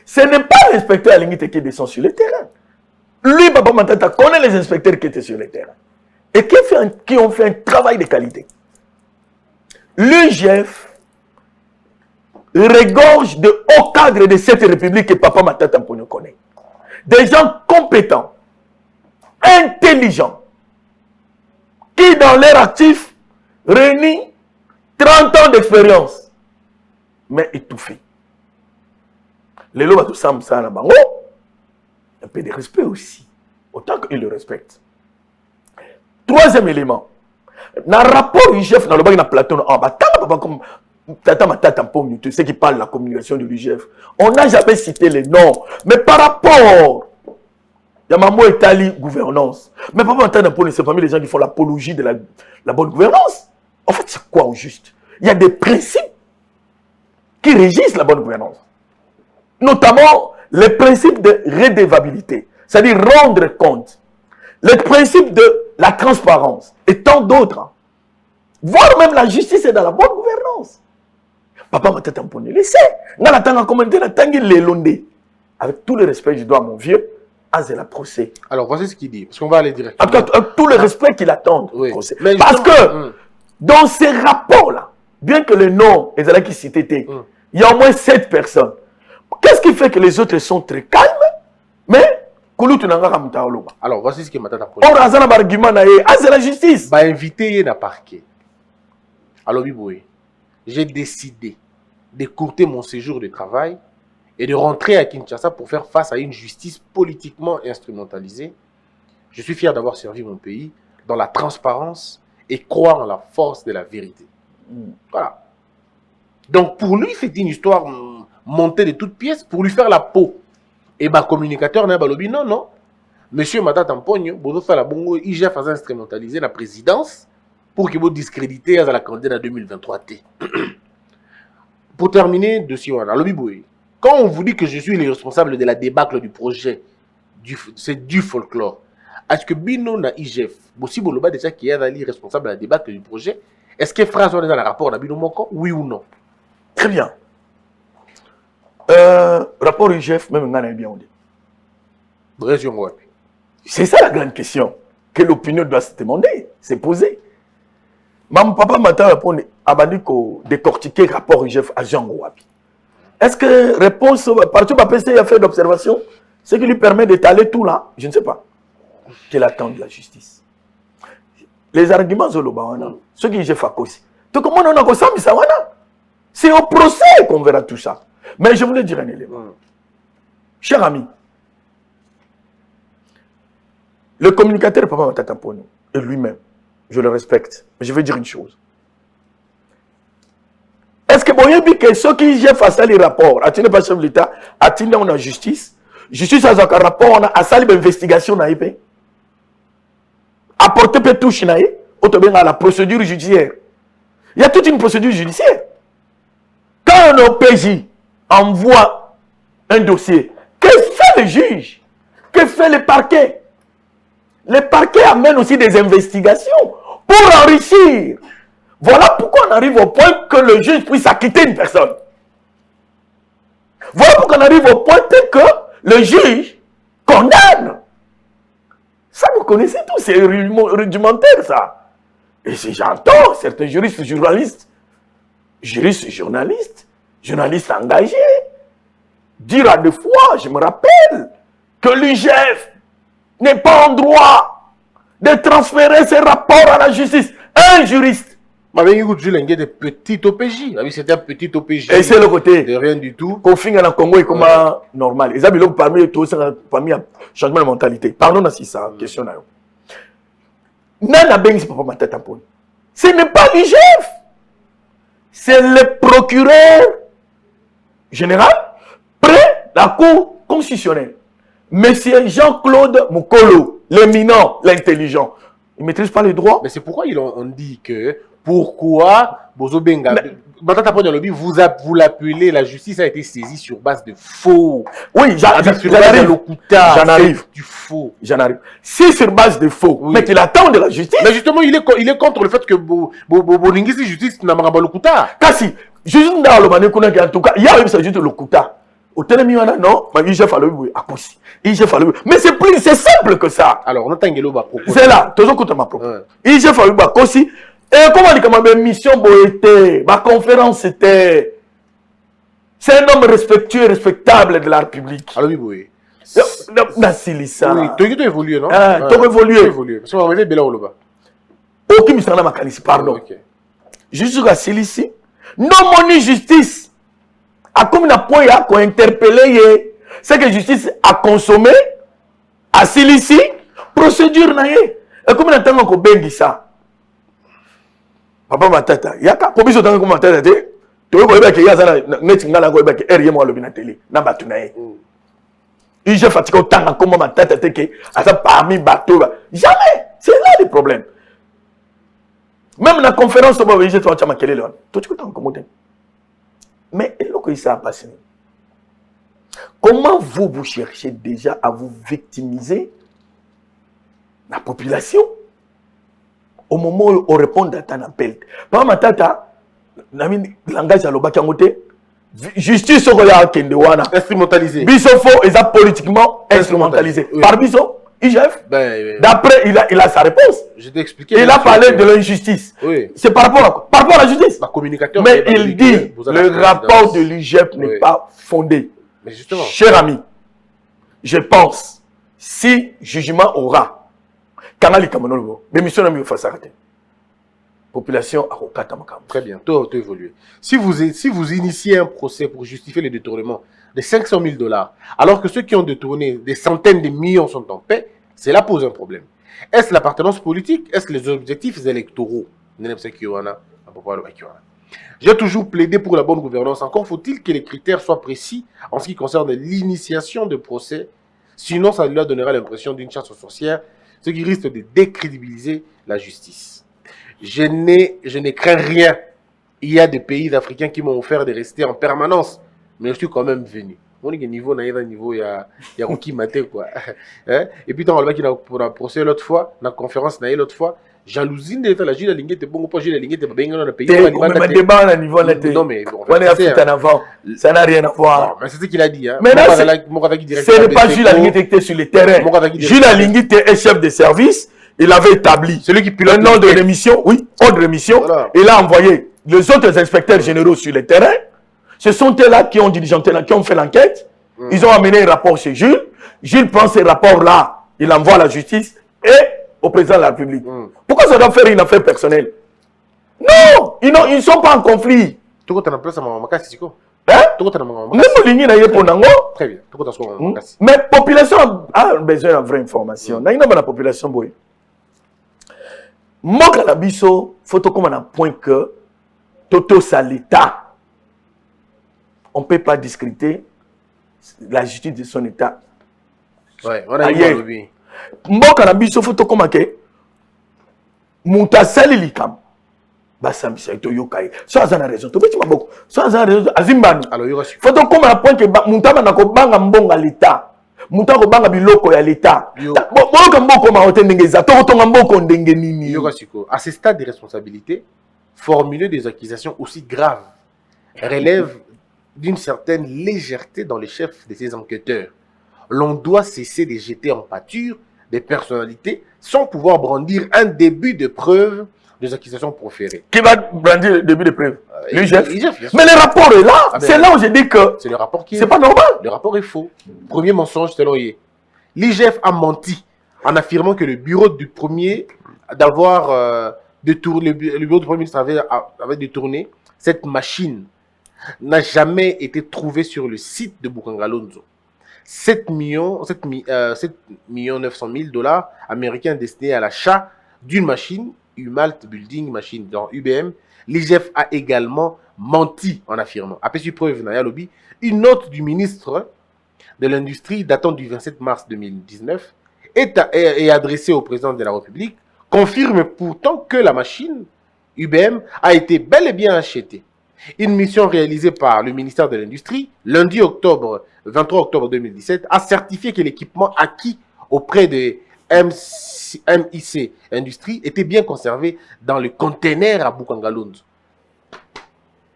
Ce n'est pas l'inspecteur Alingite qui descend sur le terrain. Lui, Papa Matata connaît les inspecteurs qui étaient sur le terrain. Et qui ont fait un travail de qualité. L'UGF regorge de hauts cadres de cette république que Papa Matata Mponyo connaît. Des gens compétents, intelligents, qui dans leur actif réunissent 30 ans d'expérience, mais étouffés. Les lois tout ça, un peu de respect aussi, autant qu'ils le respectent. Troisième élément, dans le rapport UGF, dans le bac de Platon, comme Tata Matata Mponyo, tu sais qui parle de la communication de l'UGF, on n'a jamais cité les noms. Mais par rapport, il y a Maman Etali, gouvernance. Mais Papa Matata Mponyo, c'est parmi les gens qui font l'apologie de la bonne gouvernance. En fait, c'est quoi au juste? Il y a des principes qui régissent la bonne gouvernance. Notamment les principes de redevabilité, c'est-à-dire rendre compte. Le principe de la transparence et tant d'autres. Voire même la justice est dans la bonne gouvernance. Papa Matata Mponyo le sait. Avec tout le respect que je dois à mon vieux, Azela procès. Alors voici ce qu'il dit, parce qu'on va aller directement. Avec tout le respect qu'il attend. Oui. Parce que dans ces rapports-là, bien que le nom est là qui citait, il y a au moins 7 personnes. Qu'est-ce qui fait que les autres sont très calmes, mais alors voici ce que Matata Mponyo. Or, azana argument na ye, c'est la justice. Bah invité na parquet. Alors Biboué, j'ai décidé d'écourter mon séjour de travail et de rentrer à Kinshasa pour faire face à une justice politiquement instrumentalisée. Je suis fier d'avoir servi mon pays dans la transparence et croire en la force de la vérité. Voilà. Donc pour lui, c'est une histoire montée de toutes pièces pour lui faire la peau. Et ma communicateur n'a pas dit non. Monsieur Matata Mponyo, vous faire la bongo, IGF a instrumentalisé la présidence pour que vous discréditez à la candidate 2023 T. Pour terminer, dossier quand on vous dit que je suis le responsable de la débâcle du projet, c'est du folklore. Est-ce que Bino na IGF, si vous l'avez déjà qui est responsable de la débâcle du projet, est-ce que phrase on est dans le rapport de Bino Moko, oui ou non? Très bien. Rapport IGF, même on a bien dit. C'est ça la grande question que l'opinion doit se demander, se poser. Maman papa Matata répond à Baniko décortiquer rapport IGF à Jean Wapi. Est-ce que réponse partout PC a fait d'observation, ce qui lui permet d'étaler tout là, je ne sais pas. Qu'il attend de la justice. Les arguments Zolobawana, ceux qui IGF a causé. Tout comment on a causé ça, c'est au procès qu'on verra tout ça. Mais je voulais dire un élément. Cher ami, le communicateur Papa Matata Mponyo et lui-même, je le respecte, mais je vais dire une chose. Est-ce que vous avez que ceux qui j'ai fait les rapports, a-t-il pas chef de l'État, a-t-il on a justice, justice a un rapport, on a sali d'investigation na IP, apporter peut touche na à la procédure judiciaire. Il y a toute une procédure judiciaire. Quand un OPJ envoie un dossier, que fait le juge? Que fait le parquet? Le parquet amène aussi des investigations pour enrichir. Voilà pourquoi on arrive au point que le juge puisse acquitter une personne. Voilà pourquoi on arrive au point que le juge condamne. Ça, vous connaissez tout, c'est rudimentaire, ça. Et si j'entends certains juristes, journalistes engagés, dire à deux fois, je me rappelle, que l'UGF n'est pas en droit de transférer ses rapports à la justice. Un juriste. Mais il y a des petits OPJ. C'était un petit OPJ. Et c'est le côté. De rien du tout. Qu'on finit en Congo et comme normal. Et ça, parmi tous, parmi changement de mentalité. Pardon, c'est ça, question. Nana Beng, c'est pas ma tête en point. Ce n'est pas l'IGF. C'est le procureur général près la Cour constitutionnelle. Monsieur Jean-Claude Mokolo, l'éminent, l'intelligent. Il ne maîtrise pas les droits. Mais c'est pourquoi on dit que pourquoi Bozo Benga, vous l'appelez, la justice a été saisie sur base de faux. Oui, j'en arrive. Du faux. J'en arrive. Si sur base de faux, oui. Mais qu'il attend de la justice. Mais justement, il est contre le fait que Boningisi justice n'a pas le Kuta. Kasi, juste dans le mané en tout cas, il y a eu ça juste le Kuta. Au télémiana, non, mais il fallu à Koussi. Mais c'est simple que ça. Alors, on attend Ngelo va proposer. C'est là, toujours écoute ma propos. Il fallu à Koussi. Et comment dire que ma mission était, ma conférence était. C'est un homme respectueux et respectable de la République. Alors oui. Nassilissa. Oui, tu as évolué, non? Tu as évolué. Parce qu'on va mettre Bela Oloba. Aucun mission n'a pas pardon. Juste à Silissi. Non, mon justice. A comme un point à interpeller, c'est que justice a consommé, à Silissi, procédure naïe. Et comme on attend qu'on bengi ça. Papa matata, il y a qu'à promis autant que matata, tu vois qu'il y a ça, n'est-ce pas rien moi le bien télé, n'a pas tout naïe. Il j'ai fatigué autant comme matata, que à ça parmi bateau, jamais. C'est là le problème. Même dans la conférence, tu vas voir, j'ai trouvé ça maquillé là. Tout ce que tu as incommodé. Mais qu'est-ce que ça a passé? Comment vous cherchez déjà à vous victimiser la population au moment où on répond à ton appel? Par ma tata, langage à l'obakangote, justice au Royal Kendewana. Instrumentalisé. Bissofo est politiquement instrumentalisé. Oui. Par Bisso, IGF. D'après, il a sa réponse. Je t'ai expliqué. Il a parlé de l'injustice. Oui. C'est par rapport à quoi? Par rapport à la justice. Communicateur. Mais il dit le rapport de l'IGF n'est pas fondé. Mais justement. Cher ami, je pense, si jugement aura, Kanali Kamonologo, mais mission n'a mis face à rater. Population à Okatamakam. Très bien, tout évolué. Si vous initiez un procès pour justifier le détournement de 500 000 $, alors que ceux qui ont détourné des centaines de millions sont en paix, cela pose un problème. Est-ce l'appartenance politique? Est-ce les objectifs électoraux? J'ai toujours plaidé pour la bonne gouvernance. Encore faut-il que les critères soient précis en ce qui concerne l'initiation de procès. Sinon, ça leur donnera l'impression d'une chasse aux sorcières, ce qui risque de décrédibiliser la justice. Je ne crains rien. Il y a des pays africains qui m'ont offert de rester en permanence, mais je suis quand même venu. On est niveau il y a Rocky Maté quoi. Et puis dans le pour la procès l'autre fois, la conférence l'autre fois, jalousie de la juge la ligne était bon pas juge la ligne était bien dans le pays. Mais débat à niveau là. Non mais bon. On est africain en avant. Ça n'a rien à voir. Mais c'est ce qu'il a dit hein. Mais là, ce n'est pas juge la ligne était sur le terrain. Juge la ligne était chef de service. Il avait établi celui qui pilote un ordre de mission, oui, ordre de mission. Voilà. Il a envoyé les autres inspecteurs généraux sur le terrain. Ce sont eux-là qui ont diligenté, qui ont fait l'enquête. Ils ont amené un rapport chez Jules. Jules prend ces rapports-là, il envoie à la justice et au président de la République. Pourquoi ça doit faire une affaire personnelle? Non, ils ne sont pas en conflit. Très bien. Mais la population a besoin de vraie information. La population, moi, quand il faut comme un point que Toto ça l'État. On ne peut pas discréditer la justice de son État. Ouais, on a eu moi, quand il faut comme que Moutasali Likam. Bassa Misa Yokai. Ça a raison. Tu peux beaucoup. Ça a raison. Azimbani. Alors, il faut comme un point que Moutama n'a pas banga à l'État. Moutama banga biloko à l'État. À ce stade de responsabilité, formuler des accusations aussi graves relève d'une certaine légèreté dans les chefs de ces enquêteurs. L'on doit cesser de jeter en pâture des personnalités sans pouvoir brandir un début de preuve des accusations proférées. Qui va brandir le début de preuve? L'IGF. Mais le rapport est là. C'est là où je dis que c'est le rapport qui est... C'est pas normal. Le rapport est faux. Premier mensonge, c'est l'OIE. L'IGF a menti en affirmant que le bureau du premier le bureau du Premier ministre avait détourné cette machine n'a jamais été trouvé sur le site de Bukangalonzo. 7 millions 900 000 dollars américains destinés à l'achat d'une machine, Umalt Building Machine dans UBM. L'IGF a également menti en affirmant, après sur preuve, lobby, une note du ministre de l'Industrie datant du 27 mars 2019 est adressée au président de la République, confirme pourtant que la machine UBM a été bel et bien achetée. Une mission réalisée par le ministère de l'Industrie, lundi 23 octobre 2017, a certifié que l'équipement acquis auprès de MIC Industrie était bien conservé dans le conteneur à Bukangalonzo.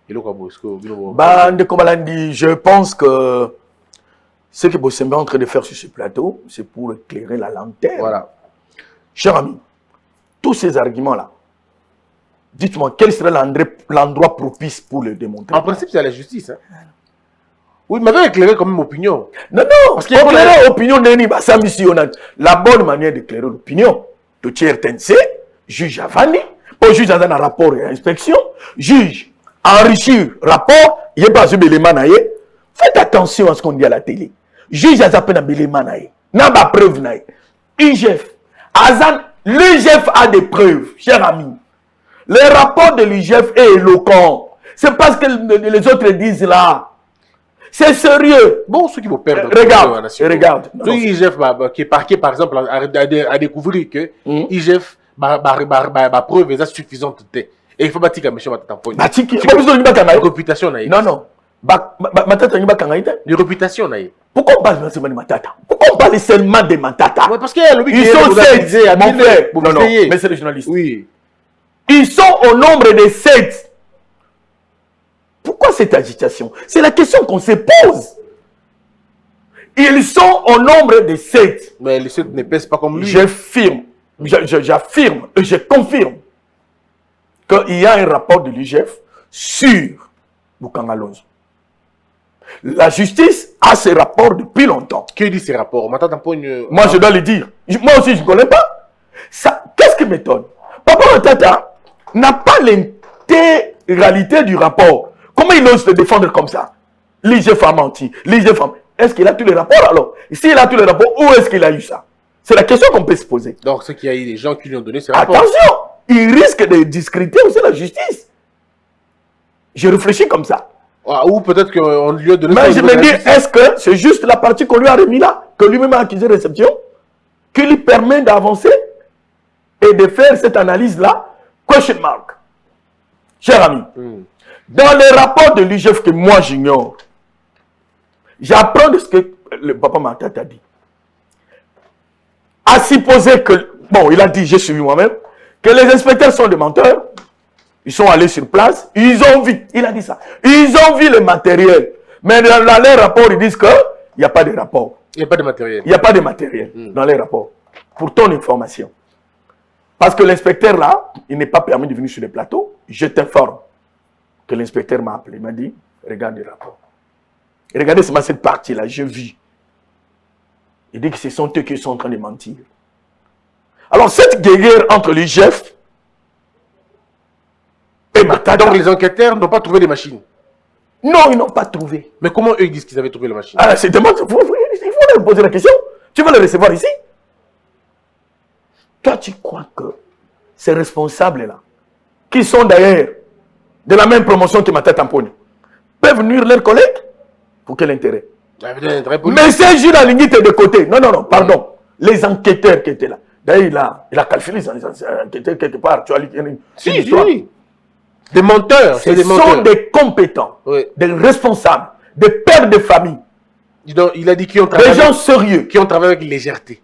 Je pense que ce que Bossembe est en train de faire sur ce plateau, c'est pour éclairer la lanterne. Voilà. Cher ami, tous ces arguments-là, dites-moi, quel serait l'endroit propice pour le démontrer? En principe, c'est à la justice. Hein. Oui, il m'avait éclairé comme une opinion. Non, non, parce qu'éclairer l'opinion n'est pas sa mission. La bonne manière d'éclairer l'opinion, le TRTNC, juge Avani, au juge dans un rapport et inspection, juge enrichir rapport, il n'y a pas de élément. Faites attention à ce qu'on dit à la télé. Juge à Zapena Belemanaï. N'a pas preuve. IGF. L'IGF a des preuves, cher ami. Le rapport de l'IGF est éloquent. C'est parce que les autres disent là. C'est sérieux. Bon, ceux qui vont perdre. Regarde. Ceux IGF qui est parqué, par exemple, à découvrir que IGF a preuve suffisante. Et il faut bâtir comme monsieur Matatampo. Réputation. Non, non. De réputation. Pourquoi on parle seulement de Matata? Pourquoi on parle seulement de Matata? Ouais, parce qu'il y a le ils sont 7, mon frère. Non, non, mais c'est les journalistes. Oui. Ils sont au nombre de 7. Pourquoi cette agitation? C'est la question qu'on se pose. Ils sont au nombre de 7. Mais les 7 ne pèsent pas comme lui. J'affirme et je confirme qu'il y a un rapport de l'IGF sur Bukangalonzo. La justice a ces rapports depuis longtemps. Qui dit ces rapports? Moi, je dois le dire. Moi aussi, je ne connais pas. Qu'est-ce qui m'étonne? Papa Matata n'a pas l'intégralité du rapport. Comment il ose se défendre comme ça? L'IGF a menti. Est-ce qu'il a tous les rapports alors? S'il a tous les rapports, où est-ce qu'il a eu ça? C'est la question qu'on peut se poser. Donc, c'est qu'il y a eu des gens qui lui ont donné ces rapports. Attention! Il risque de discréditer aussi la justice. Je réfléchis comme ça. Ou peut-être qu'on lui a donné... Mais je me dis, est-ce que c'est juste la partie qu'on lui a remis là, que lui-même a accusé de réception, qui lui permet d'avancer et de faire cette analyse-là? Question mark. Cher ami, dans les rapports de l'IGF que moi j'ignore, j'apprends de ce que le papa Matata a dit. À supposer que, bon, il a dit, j'ai suivi moi-même, que les inspecteurs sont des menteurs. Ils sont allés sur place, ils ont vu, il a dit ça, ils ont vu le matériel. Mais dans les rapports, ils disent qu'il n'y a pas de rapport. Il n'y a pas de matériel. Il n'y a pas de matériel dans les rapports. Pour ton information. Parce que l'inspecteur là, il n'est pas permis de venir sur le plateau. Je t'informe que l'inspecteur m'a appelé, il m'a dit, regarde le rapport. Et regardez seulement cette partie-là, je vis. Il dit que ce sont eux qui sont en train de mentir. Alors cette guerre entre les chefs et Matata. Donc les enquêteurs n'ont pas trouvé des machines? Non, ils n'ont pas trouvé. Mais comment eux ils disent qu'ils avaient trouvé la machine? Ah, c'est demande, il faut leur poser la question. Tu vas le recevoir ici? Toi, tu crois que ces responsables-là, qui sont d'ailleurs de la même promotion que Matata Tamponi, peuvent nuire leurs collègues? Pour quel intérêt? Mais ces gens la ligne de côté. Non, pardon. Les enquêteurs qui étaient là. D'ailleurs, il a calculé les enquêteurs quelque part. Tu as si. Des menteurs. Ce sont des compétents, des responsables, des pères de famille. Il a dit qu'ils ont travaillé. Des gens sérieux. Qui ont travaillé avec légèreté.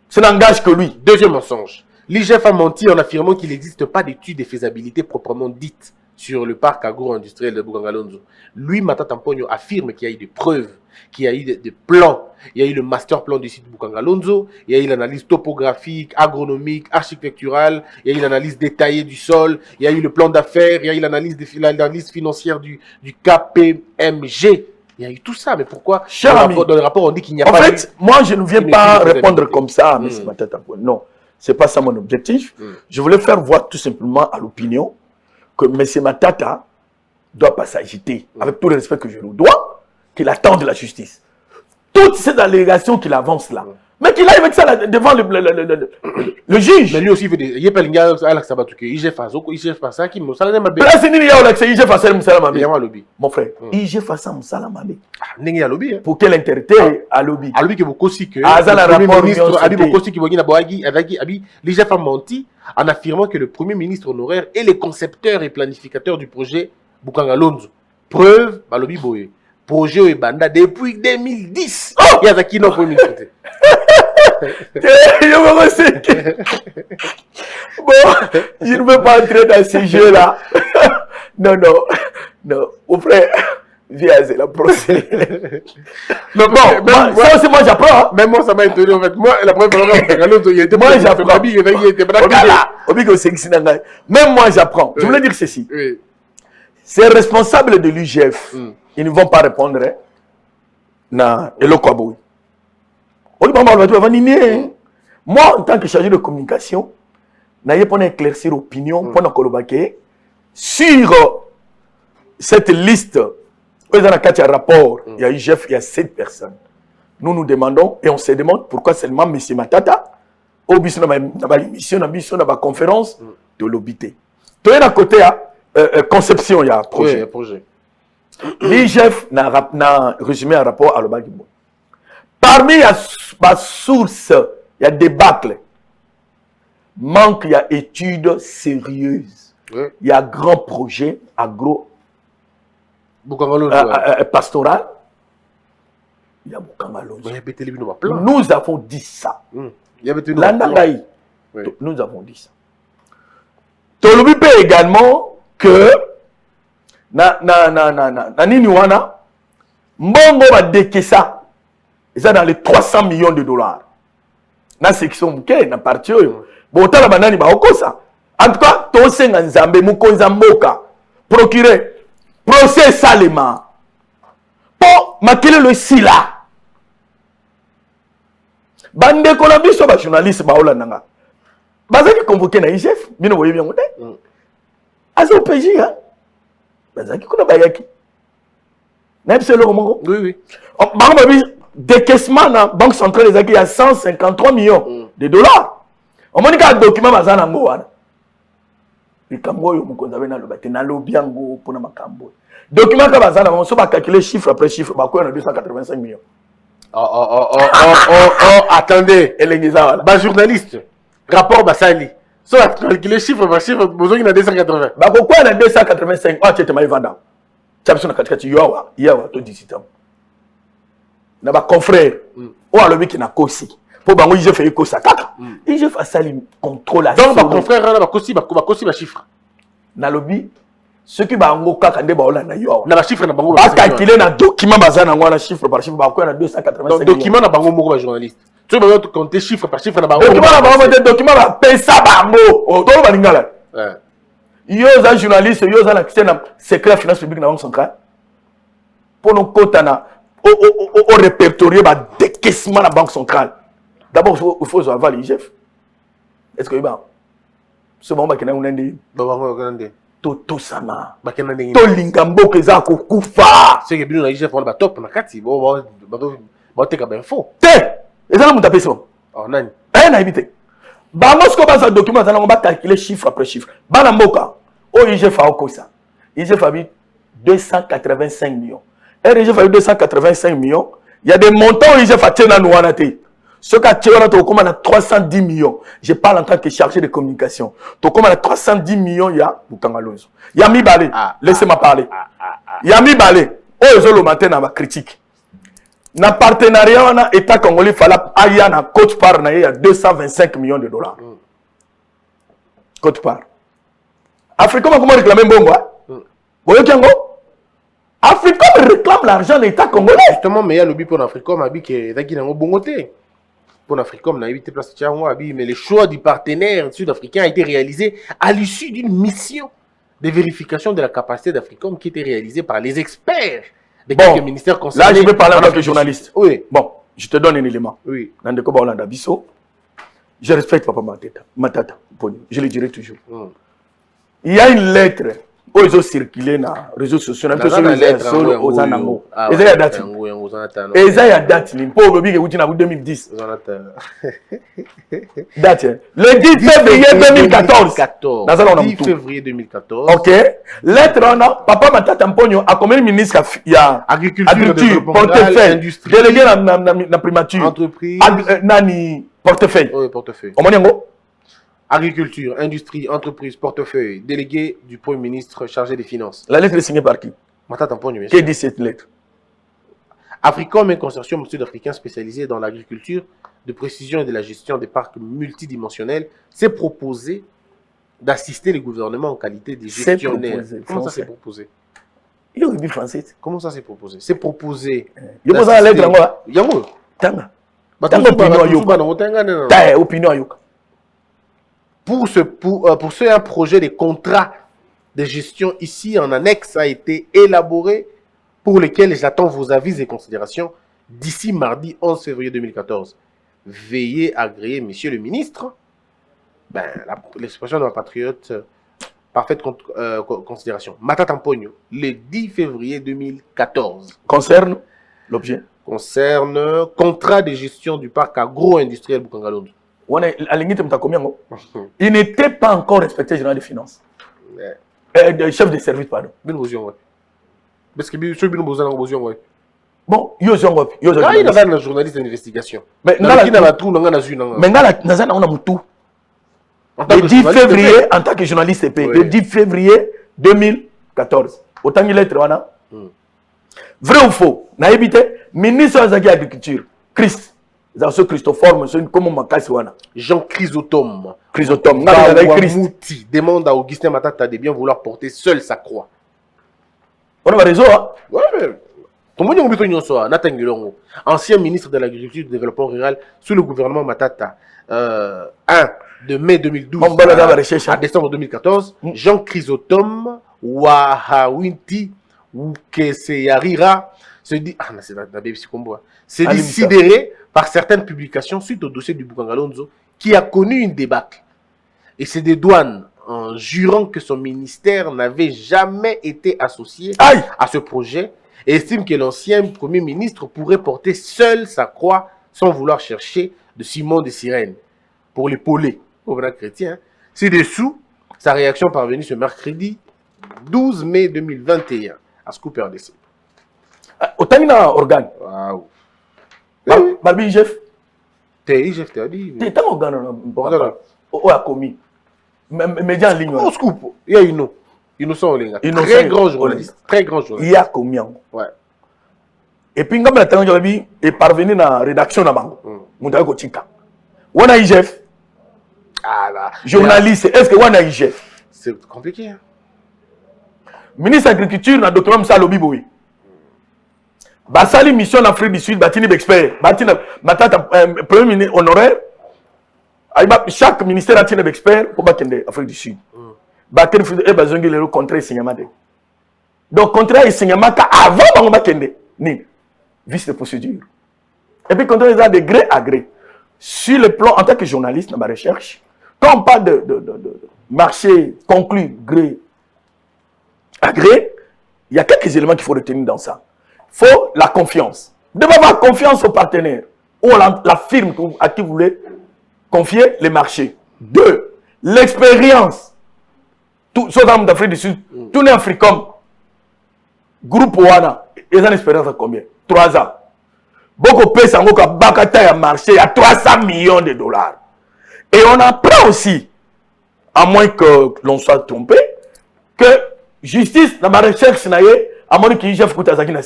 Ce n'engage que lui. Deuxième mensonge. L'IGF a menti en affirmant qu'il n'existe pas d'étude de faisabilité proprement dite sur le parc agro-industriel de Bukangalonzo. Lui, Matata Tamponi, affirme qu'il y a eu des preuves, qu'il y a eu des plans. Il y a eu le master plan du site Bukangalonzo, il y a eu l'analyse topographique, agronomique, architecturale, il y a eu l'analyse détaillée du sol, il y a eu le plan d'affaires, il y a eu l'analyse financière du KPMG. Il y a eu tout ça, mais pourquoi Cher ami, dans le rapport, on dit qu'il n'y a en pas fait, moi, je ne viens une pas étude de répondre faisabilité. comme ça, mais c'est ma tête à poil. Non, c'est pas ça mon objectif. Je voulais faire voir tout simplement à l'opinion que M. Matata ne doit pas s'agiter, avec tout le respect que je lui dois, qu'il attend de la justice. Toutes ces allégations qu'il avance là, mais qu'il aille avec ça là, devant le juge. Mais lui aussi, il fait des. Il y a pas l'ingénieur Alex Sabatuke, il fait pas ça, qui me sale ma Là, c'est Nini Yaola, c'est IG Fassel Moussalamame. Il y a un lobby. Mon frère, IG Fassel Moussalamame. N'est-ce pas lobby? Pour quel intérêt à lobby? À lui qui vous aussi que. Ah, ça, la le Premier rapport ministre, Abi Union Bokosi qui vous dit Abi, l'IGF a menti en affirmant que le Premier ministre honoraire est le concepteur et planificateur du projet Bukanga Lonzo. Preuve, bah lobby boye. Projet et banda depuis 2010. Il y a qui non Premier ministre. Je me ressens. Bon, je ne veux pas entrer dans ces jeux-là. Non, non, non. Mon frère, viens, c'est la procès. Non, Bon, ça aussi, moi j'apprends. Hein. Même moi, ça m'a étonné en fait. Moi, la première fois, il était Moi j'apprends. Il était pas Même moi j'apprends. Je voulais dire ceci. Oui. Ces responsables de l'UGF, ils ne vont pas répondre. Hein, na Elokwabou. Moi, en tant que chargé de communication, je pour éclaircir l'opinion, pour sur cette liste, il y a un rapport, il y a UGF, il y a 7 personnes. Nous nous demandons, et on se demande pourquoi seulement M. Matata, au bis dans ma émission, dans ma conférence, de l'obité. Tout est à côté, conception, il y a un projet. Oui, projet. L'IGF n'a résumé un rapport à l'Obagimbo. Parmi les sources, il y a débâcle. Manque, il y a études sérieuses. Oui. Il y a grand projet pastoral. Il y a Nous avons dit ça. Landangaï. Nous avons dit ça. Tolobi peut également que Niniwana Mbongo va décaisser. Et ça dans les 300 millions de dollars. Dans la section bouquet, dans la partie. Bon, t'as la banane, bah, ça. En tout cas, ton senga nzambe, mukonza mboka, procureur, procès salema. Pour maquiller le sila. Bande Colombie, ba journaliste, ba olananga. Bazaki convoqué na IGF, bino voyez bien monter. Azo PJ, hein. Bazaki kuna bayaki. N'a pas le roman. Oui, oui. Bah, décaissement dans la Banque centrale, il y a 153 millions de dollars. On m'a dit qu'il y a un document qui est dans le le document qui est dans le calculer chiffre après chiffre, il y a 285 millions. Attendez. Bah, journaliste, rapport Bassali. Si on a calculé chiffre par chiffre, besoin il y a 280. Bah, pourquoi il y a 285? Ah, tu es maï vendant. Tu as besoin de 4 ans. Il y a 17 ans. Il y a un confrère. Ou alors, il y a un aussi. Pour que je fasse ça. Je fais ça, il contrôle. Donc, mon confrère, il y a un chiffre. Dans le lobby, ce qui va en cas de baola na yo. Na chiffre na bango. Ba calculer na document bazana ngwana chiffre par chiffre ba ko na 285. Donc document na bango moko ba journaliste. Tu vas compter chiffre par chiffre na bango. Document na bango de document ba pesa bango. O to ba lingala. Yo za journaliste yo za na kitena secret finance publique na banque centrale. Pour nos kotana au répertorier ba décaissement la banque centrale. D'abord il faut avoir l'IGF. Est-ce que ba ce moment ba kena unende ba bango unende Toto sama. To lingambo keza kukufa. C'est que bien na IGF on ba top na kati bo te ka ben faux. Te. Ezala muta peso. Oh nani. Na ibite. Ba mosko ba sa document za on va calculer chiffre après chiffre. Ba na mboka. O IGF a okosa. IGF a mis 285 millions. Et IGF a eu 285 millions. Il y a des montants IGF a tenu na wana te. Ce qu'a tiré dans ton commande à 310 millions. Je parle en tant que chargé de communication. Ton commande à 310 millions, il y a Bukanga Lonzo. Il y a mi balé. Laissez-moi parler. Il y a mi balé. Oh, ils ont le matin dans ma critique. Dans le partenariat, on a État congolais, il fallait aller à Côte Part, il y a 225 millions de dollars. Côte Part. Africain, comment réclamer Bongo? Vous voyez Africain réclame l'argent de l'État congolais. Justement, mais il y a le but pour l'Africom, qui est dans Bongoté. Pour l'Africom, on a évité place de mais le choix du partenaire sud-africain a été réalisé à l'issue d'une mission de vérification de la capacité d'Africom qui était réalisée par les experts de Bon, quelques ministères concernés. là, je vais parler en tant que journaliste. Oui. Bon, je te donne un élément. Oui. Nandeko Baolanda Bisso, je respecte Papa Matata, je le dirai toujours. Il y a une lettre où ils ont circulé dans les réseaux sociaux, un peu sur les réseaux aux Anango. Et ça y a date. Et ça y a date. Pour le big en 2010. Date. Le 10 février 2014. 10 février 2014. Ok. Lettre, on a Papa Matata Mponyo a comme ministre il y a agriculture, portefeuille, délégué la primature, entreprise, nani portefeuille. Oui, portefeuille. Au Monyango. Agriculture, industrie, entreprise, portefeuille, délégué du Premier ministre chargé des Finances. La lettre est signée par qui? Matata Mponyo, bien Qui sûr. dit cette lettre? Africom, un consortium sud-africain spécialisé dans l'agriculture, de précision et de la gestion des parcs multidimensionnels, s'est proposé d'assister le gouvernement en qualité de gestionnaire. Comment ça s'est proposé? Il y a dit français. Comment ça s'est proposé? C'est proposé. Il y a la lettre là. Yango. Tanga. Opinion Ayoka. Pour ce un projet de contrat de gestion ici en annexe a été élaboré pour lequel j'attends vos avis et considérations d'ici mardi 11 février 2014. Veuillez agréer, monsieur le ministre, l'expression de ma patriote, parfaite considération. Matata Mponyo, le 10 février 2014. Concerne l'objet. Concerne contrat de gestion du parc agro-industriel Bukangalondo. Il n'était pas encore respecté général des finances. Chef de service, pardon. Parce que je suis besoin. Bon, il y a un journaliste d'investigation. Mais il y a le 10 février, en tant que journaliste EP, le 10 février 2014. Autant qu'il est vrai ou faux? Naïbité, ministre de l'Agriculture, Christ. Jean Chrysotome. Chrysotome. Mouti demande à Augustin Matata de bien vouloir porter seul sa croix. On a raison, hein? Ouais, ancien ministre de l'Agriculture et du Développement Rural sous le gouvernement Matata. De mai 2012 à décembre 2014, Jean Chrysotome Wahawinti Ukeseyarira se dit sidéré par certaines publications suite au dossier du Bukangalondo qui a connu une débâcle et se dédouane en jurant que son ministère n'avait jamais été associé à ce projet et estime que l'ancien Premier ministre pourrait porter seul sa croix sans vouloir chercher de Simon de Cyrène pour l'épauler au vrai chrétien. Ci-dessous, sa réaction parvenue ce mercredi 12 mai 2021 à Scoop RDC. Autant il y a un organe. Waouh. Barbi Jeff. T'es Jeff, t'as dit. T'es un organe. Où a commis. Média en ligne. Au Scoop. Il y a une. Innocent Olinga. Très grand journaliste. Très grand journaliste. Il y a combien? Ouais. Et puis, quand il est parvenu dans la rédaction de Bango, Moutaï Kotika. On a IGF. Ah là. Journaliste, est-ce que on a IGF? C'est compliqué. Hein? Ministre de l'Agriculture, le docteur Moussa Lobiboui. Basali mission en Afrique du Sud, Batini expert. Matata, premier ministre honoraire. Chaque ministère a un expert pour Bakende, Afrique du Sud. Bakende, et Bazongi, le contrat Signamade. Donc, contrat Signamaka avant Bakende, ni vice de procédure. Et puis, contrat est de gré à gré. Sur le plan, en tant que journaliste dans ma recherche, quand on parle de marché conclu gré à gré, il y a quelques éléments qu'il faut retenir dans ça. Il faut la confiance. Vous devez avoir confiance au partenaire ou la firme à qui vous voulez confier les marchés. 2. L'expérience. Tout ce dans d'Afrique du Sud, tout les Africom, groupe Wana, ils ont une expérience de combien? 3 ans. Beaucoup de pays à marché à 300 millions de dollars. Et on apprend aussi, à moins que l'on soit trompé, que justice dans ma recherche, à moins que Jeff Koutazaki n'a pas.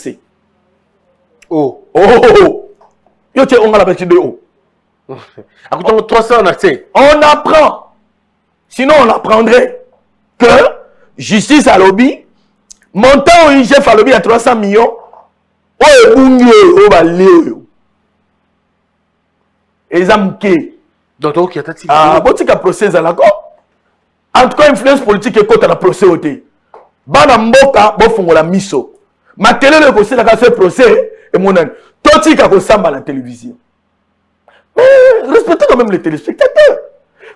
Oh. Yo t'es on a la partie de haut. On apprend. Sinon on apprendrait que justice à lobby, montant au IGF à lobby à 300 millions, donc il y a un procès à l'accord. En tout cas, influence politique est contre la procès. Bana mboka bofungo la miso. Ma télé le conseil a fait procès et mon ami. Toti qui a samba la télévision. Mais respectez quand même les téléspectateurs.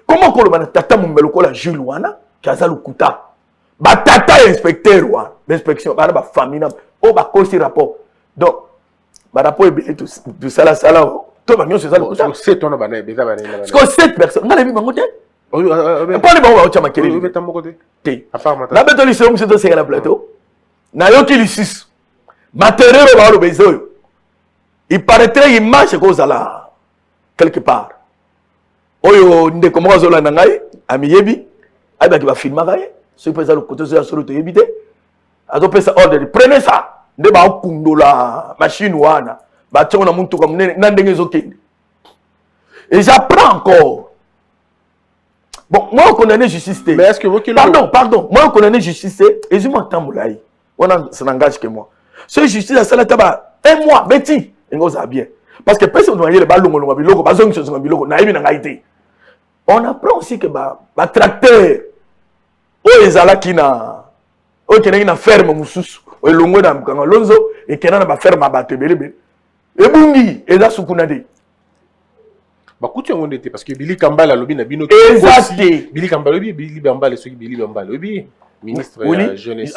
Comment qu'on le tata mon beloko la Jules Wana qui a ça le kuta. Ba tata inspecteur wa l'inspection ba famille o ba kosi rapport. Donc ba rapport est tout ça la sala. Toi ba nyonso ça le kuta. C'est ton abana beza bana. Parce que 7 personnes ngala bi bangote. Oui, pas les bango cha makele. Oui, mais côté. Té. À part maintenant. Na beto li c'est sur le plateau. Na yo ki li 6. Matériel ba lo bezo. Il paraîtrait image cause là quelque part. Oyo nde comment zola na ngai amiyebi aba ki ba filma kaye. Ce qui le côté de la solution éviter. Azo pesa ordre. Prenez ça. Nde ba kundola machine wana. Ba tchona muntu comme nandenge zokende. Et j'apprends encore. Bon, moi on connaît justice. Mais est-ce que vous Pardon. Moi on connaît justice et je m'entends moulai. On a ça n'engage que moi. Ce justice à ça taba un mois Betty ngoza bien. Parce que personne doit y aller balongo lo biloko bazongi so biloko na yebi na ngaité. On apprend aussi que ba tracteur o ezalaki na o kenaki na ferme mususu o elongo na mkanga lonzo e kenana ba ferme bato belebe ebungi eza sukuna de ba kutu ngo ndete parce que Billy Kambala lobi na bino exacté Billy Kambala lobi Billy Bambala soki Billy Bambala lobi ministre de la jeunesse.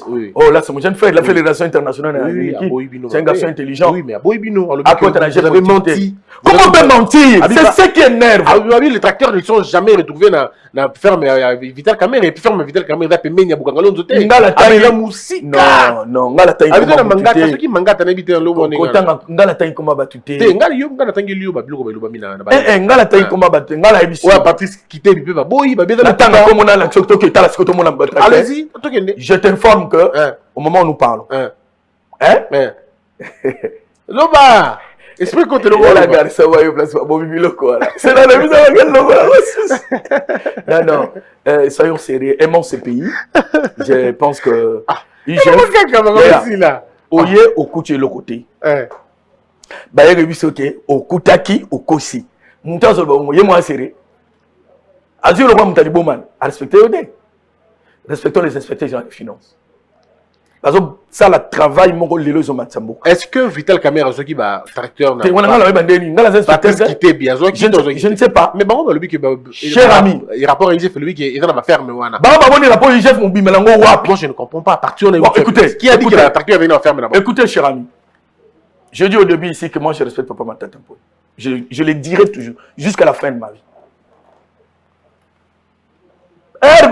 Oui. Oh là c'est mon jeune frère, il a fait les relations internationales. Oui, c'est un garçon intelligent. Oui, mais à Boibino, à côté de la menti. Comment on peut mentir? C'est ce qui énerve. Les tracteurs ne sont jamais retrouvés dans la ferme Vital Camer et puis ferme Vital Camer va payer Menya Boukangalon Zote. Non, ngala taille. Avec la mangata, ceux qui mangata n'habitent dans l'eau. Ngala taille comme batute. Ngala tangi liu babilo babilo bamina. Ngala taille comme batute. Ngala ebisi. Ouais, Patrice quitté bipe ba boy ba beza. Natanga comme on a la chokto qui est à la scoto mon. Allez-y, je t'informe que au moment où nous parlons, Loba, explique quand tu le vois. La gare, ça va y place bon bibilo quoi. C'est dans la mise à laquelle Loba. Non, soyons sérieux, aimons ce pays. Je pense que Oye au côté le côté. Bah il réussit ok au Kutaki au Kosi. Montant sur le moi sérieux. Azur le roi Moutali Bowman à respecter au dé. Respectons les inspecteurs généraux des finances. Parce que ça, le travail, mon rôle, les Matsambo. Est-ce que Vital Camer a ce qui va tracteur je ne sais pas. Mais bon, le cher ami, il rapport IGF, lui qui est dans ma ferme. Moi, je ne comprends pas. Écoutez, qui a dit que la tracteur avait une ferme là-bas? Écoutez, cher ami, je dis au début ici que moi, je respecte Papa Matatampo. Je le dirai toujours, jusqu'à la fin de ma vie. Est-ce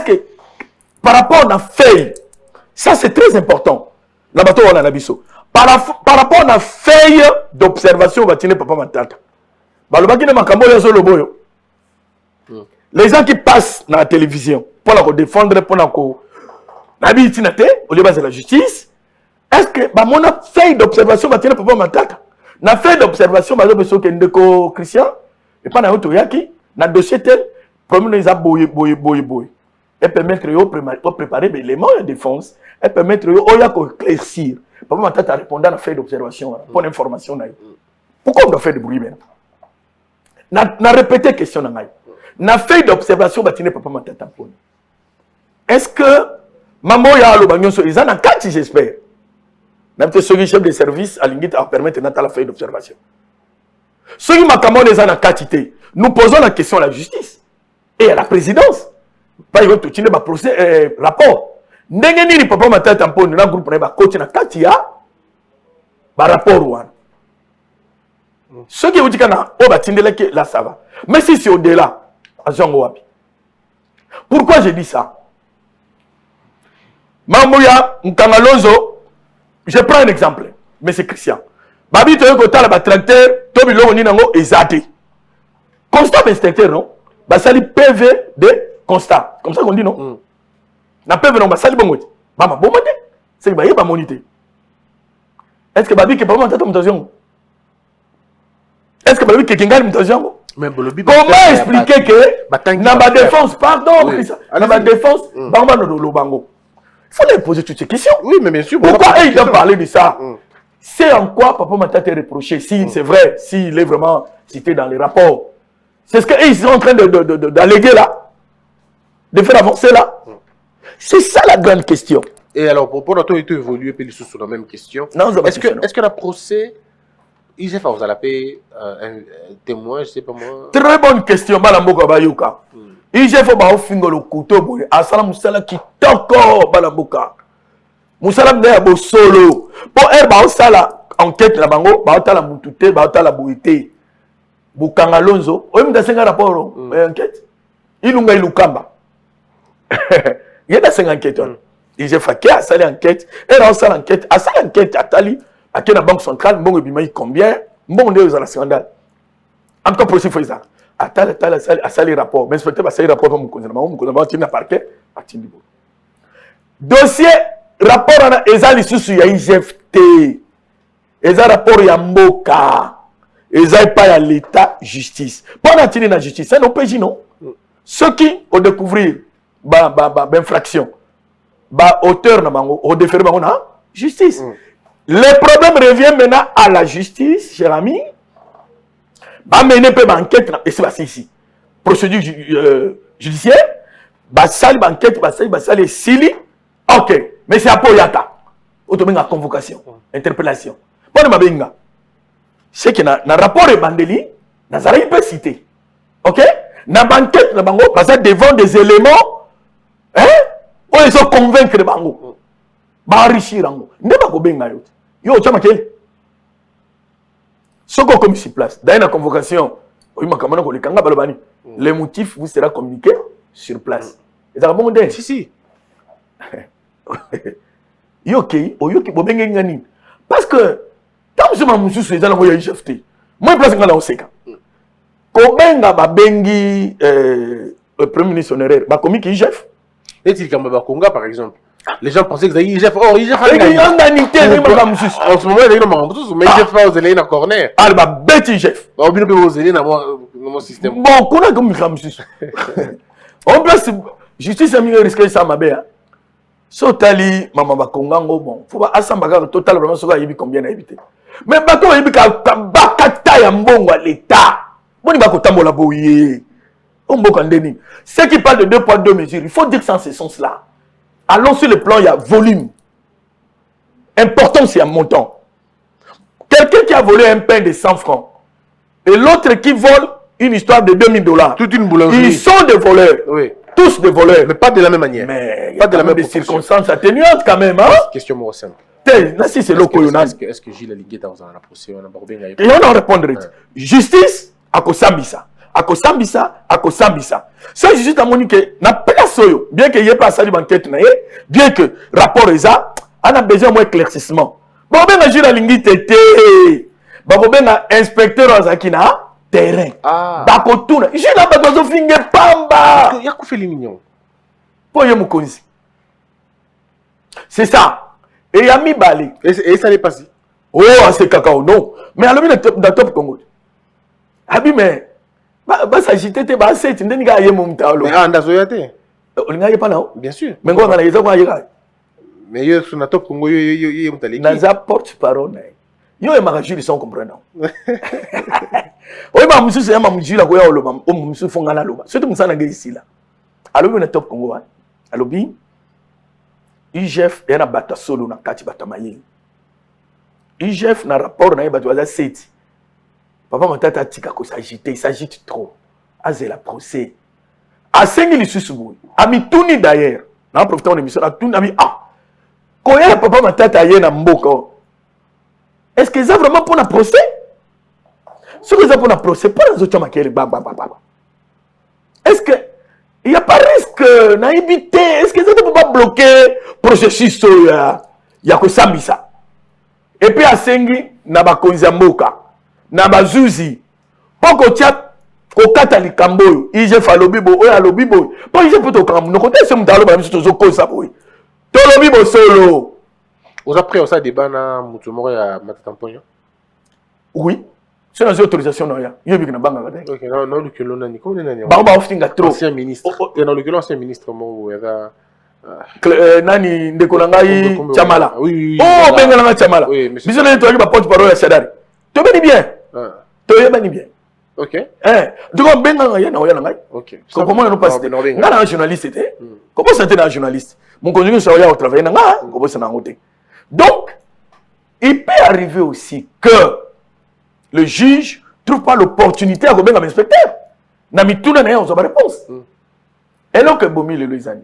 que par rapport à la feuille, ça c'est très important. Par rapport à la feuille d'observation, on va tenir Papa Matata. Les gens qui passent dans la télévision pour la défendre, pour la la justice, est-ce que mon feuille d'observation va tenir Papa Matata? La feuille d'observation, Christian, et pas dans le dossier tel, comme nous avons boy. Elle permet de préparer les éléments de défense. Elle permet de éclaircir. Papa Matata répondant à la feuille d'observation pour l'information. Pourquoi on doit faire du bruit maintenant? Na répété question na ngai. Na feuille d'observation batine Papa Matata. Est-ce que maman ya lo banyo so izana kati j'espère. Même que ce chef de service à l'ingit a permettre na la feuille d'observation. Ceux qui makamon les ana katité. Nous posons la question à la justice et à la présidence. Pas y tout tine ba procès rapport. Ndenge nini Papa Matata mponi na groupe na ba coach na kati ya ba rapport wana. Ceux qui vous disent que là ça va. Mais si c'est au-delà, pourquoi j'ai dit ça? Mamouya, Nkangalonzo, je prends un exemple, mais c'est Christian. Babi, tu as un tracteur, Tobi Loni Nango et Zate. Constat d'inspecteur, non? Basali PV de constat. Comme ça qu'on dit, non? Na PV, non, Basali Bongote. Bama, Bongote. C'est que Baye, Bamonité. Est-ce que Babi, qui est pas mon attention? Est-ce que Babi quelqu'un gagne mutation? Comment expliquer que dans ma défense, pardon, dans ma défense, Bamba no bango. Il faut leur poser toutes ces questions. Oui, mais bien sûr. Pourquoi il doit parler de ça? C'est en quoi Papa Matata est reproché, si c'est vrai, s'il est vraiment cité dans les rapports. C'est ce qu'ils sont en train d'alléguer là, de faire avancer là. C'est ça la grande question. Et alors, pour toi, il évoluer puis sur la même question. Est-ce que le procès, IGF vous allez payer un témoin, je sais pas moi. Très bonne question, Balamboka Bayuka. IGF va finir le couteau, Asala Moussala qui toko Balamboka. Moussala Mdea solo. Pour elle, Baosala, enquête la bango, Baota la Moutouté, Baota la Bouité. Boukanga Lonzo, on a un rapport, enquête. Ilunga Ilukamba. Il y a des enquêtes. IGF a sali enquête, elle a sali enquête, a sali enquête, a tali, à la banque centrale, bon, et combien, bon, on est dans la scandale. En tout cas, pour ce faire ça. A sali rapport, mais inspecteur va sali rapport comme on a parquet, a tindi. Dossier, rapport à Eza l'issue ya IGFT, Eza rapport ya Mboka, Eza pas à l'État justice. Pour la tindi la justice, c'est nos pays, non? Ceux qui ont découvert l'infraction, auteur na bango, au déféré bango na justice. Le problème revient maintenant à la justice, cher ami. Mener une enquête, et c'est ici. Procédure judiciaire, sali enquête, sali sili. Ok, mais c'est à Poyata. Automatique convocation, interpellation. Bon, ma benga. C'est que na rapport et bandeli, na zara peut citer. Ok? Na banquette, na bango, basa devant des éléments, hein? On les a convaincre de bango. Ba enrichir bango. Ne ba ko benga yo. Yo chama kele. Soko comme sur place. Dans la convocation, les motifs vous sera communiqué sur place. Et ça va bon dire. Si. Yoki, bobenge ngani. Parce que tant que je m'amuse sur les gens qui ont été moi place ngala oseka. Kobenga ba bengi le premier ministre honoraire, ba komi ki chef. Est-il comme Bakonga par exemple? Les gens pensaient que IGF, IGF a gagné. En ce moment, il y a une marque, mais IGF pas aux élèves dans le corner. Ah, il va bête IGF. On peut aux élèves dans mon système. Bon, qu'on a comme Ramsus. En place, justice a mis le risque ça, ma belle. Sotali, maman Bakonga, bon, faut pas assembler total vraiment ce qu'il y a combien à éviter. Mais bateau, il y a bakata ya mbongo à l'État. Bon, il va cotambo la boye. On va condamner. Ceux qui parlent de 2 poids 2 mesures, il faut dire que sans ce sens-là. Allons sur le plan, il y a volume. Important, c'est un montant. Quelqu'un qui a volé un pain de 100 francs et l'autre qui vole une histoire de $2000. Toute une boulangerie. Ils sont des voleurs. Oui. Tous des voleurs. Mais pas de la même manière. Mais il y a pas de la même circonstances atténuantes quand même. Hein? Question more simple. Est-ce que Gilles Alinguet dans la procédure et on en répondrait. Justice, à Kosambisa. C'est juste à mon que na place bien qu'il n'y ait pas ça d'enquête, bien que rapport est ça, on a besoin d'un éclaircissement. Bon, ben agir à l'ingité, bon, ben inspecteur Azakina terrain. Bakotuna, j'ai la bateau finger pamba. Il y a quoi fait les mignons? Pour y moukonzi. C'est ça. Et il y a mis balé. Et ça n'est pas si. Oh, c'est cacao, non. Mais alors, dans top Congo. Abi, mais. Bah, ça j'étais pas assez, tu n'as pas eu mon temps. Mais en Dazoyate. On n'a pas là. Bien sûr. Mais on a les autres. Mais yo sur top Congo yo mutali. Naza porte-parole. Yo et Marajuli sont comprenants. Oui, ma monsieur c'est ma monsieur la koya oloba, o monsieur fongana loba. Surtout musana ngai ici là. Alors on est top Congo. Alors bi IGF yana bata solo na kati bata mayeli. IGF na rapport na bata waza seti. Papa Matata tika ko s'agiter, il s'agite trop. Azela procès. A sengi li susubu. Ami tuni d'ailleurs. Na profitant de mission na tuni ami koya papa Matata yena mboka. Est-ce que ça vraiment pour un procès? Ce que ça pour un procès, pas les autres qui est-ce que il n'y a pas risque naïveté? Est-ce que ça ne peut pas bloquer le processus? Il y a que ça, ça. Et puis à Sengi, naba konzamboka, naba zuzi, pour que tu aies au Katali Kamboy, il y a fait lobibo, ou à lobibo. Pour il y a plutôt comme nous connaissons ce mutalo, même si tu as ça boy. To lobibo solo. Vous après on ça débat na mutumoro ya Matatamponyo? Oui. C'est une autorisation non ya. Yo bi na banga ngade. OK, non le que l'on a ni comme nani. Ba ba oftinga trop. Ancien ministre. Et dans le que l'ancien ministre mo ya nani ndeko na ngai Chamala. Oui. Oh benga na Chamala. Oui, monsieur. Biso na to ba porte parole ya Sadari. To bani bien. To bani bien. Ok. Donc, on ben nga yana oyana ngai. Ok. Comment on passe? Nga un journaliste était. Comment c'était un journaliste? Mon conjoint ça au travail nga, comment ça n'a ngoté. Donc, il peut arriver aussi que le juge trouve pas l'opportunité à remettre un inspecteur. Na mituna na on a réponse. Et là que bomi le loisani.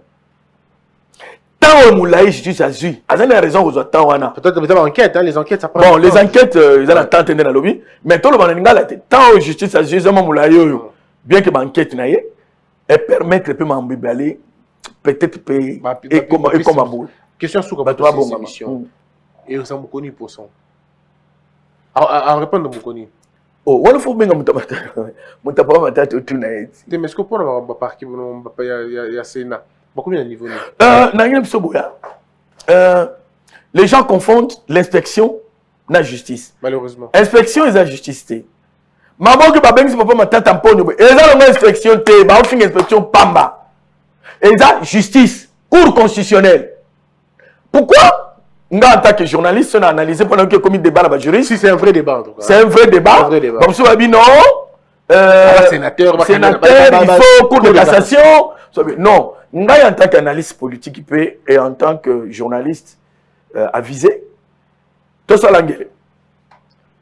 Tant moulaï justice a ju. A une raison aux autres wana. Peut-être que enquête hein, les enquêtes ça prend. Bon, les enquêtes ils ont tenté dans le lobby, mais tout le monde nga la tant justice a ju zama moulaï yo. Bien que l'enquête na yé et permettre peut m'emballer peut-être et comme boule. Question sous comme toi bon mission. Et on s'en connu pour son. À répondre de Mokoni. Oh, on faut bien que matata tout na yé. Mais est-ce que pour avoir parqué il y a Sénat. Beaucoup de niveau. Les gens confondent l'inspection et la justice. Malheureusement. Inspection et la justice. Maman que babeng si papa mata tamponne. Et ça la inspection te, ba fin inspection pamba. Et ça justice, cour constitutionnelle. Pourquoi nga en tant que journaliste on a analysé pendant que commis débat là-bas juriste. Si c'est un vrai débat en tout cas. C'est un vrai débat. Comme ça dit non. Sénateur, il faut cour de cassation. Non, nga en tant qu'analyste politique et en tant que journaliste avisé, tout ça l'anglais.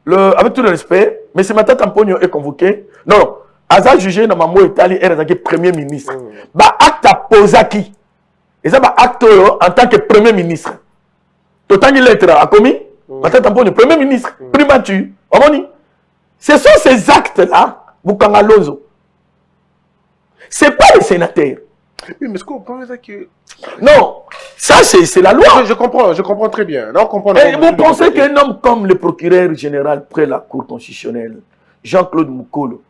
Avec tout le respect, mais ce matin Tamponio est convoqué. Non, Aza jugé dans Mamou Italie est premier ministre. Bah acte à Posaki. Et ça bah acte en tant que premier ministre. Tout temps il lettre a commis. Matin Tamponio premier ministre, primature. Ce sont ces actes là, Bukanga Lozo. C'est pas les sénateurs. Oui, mais est-ce qu'on pense que... Non, ça c'est la loi. Je comprends très bien. Là, on comprend. Et vous pensez qu'un homme comme le procureur général près la Cour constitutionnelle, Jean-Claude Moukolo,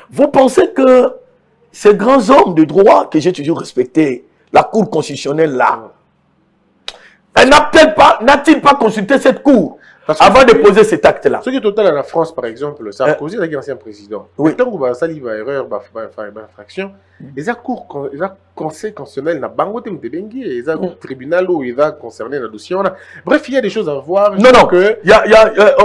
vous pensez que ces grands hommes de droit que j'ai toujours respectés, la Cour constitutionnelle là, n'a-t-il pas consulté cette Cour avant de poser cet acte-là? Ce qui est total à la France, par exemple, Sarkozy est un ancien président. Oui. Tant que ça livre erreur, infraction, les cours, les conseils constitutionnels n'a pas ngoté mtebengi, les tribunal où il va concerner la dossier. Bref, il y a des choses à voir. Non,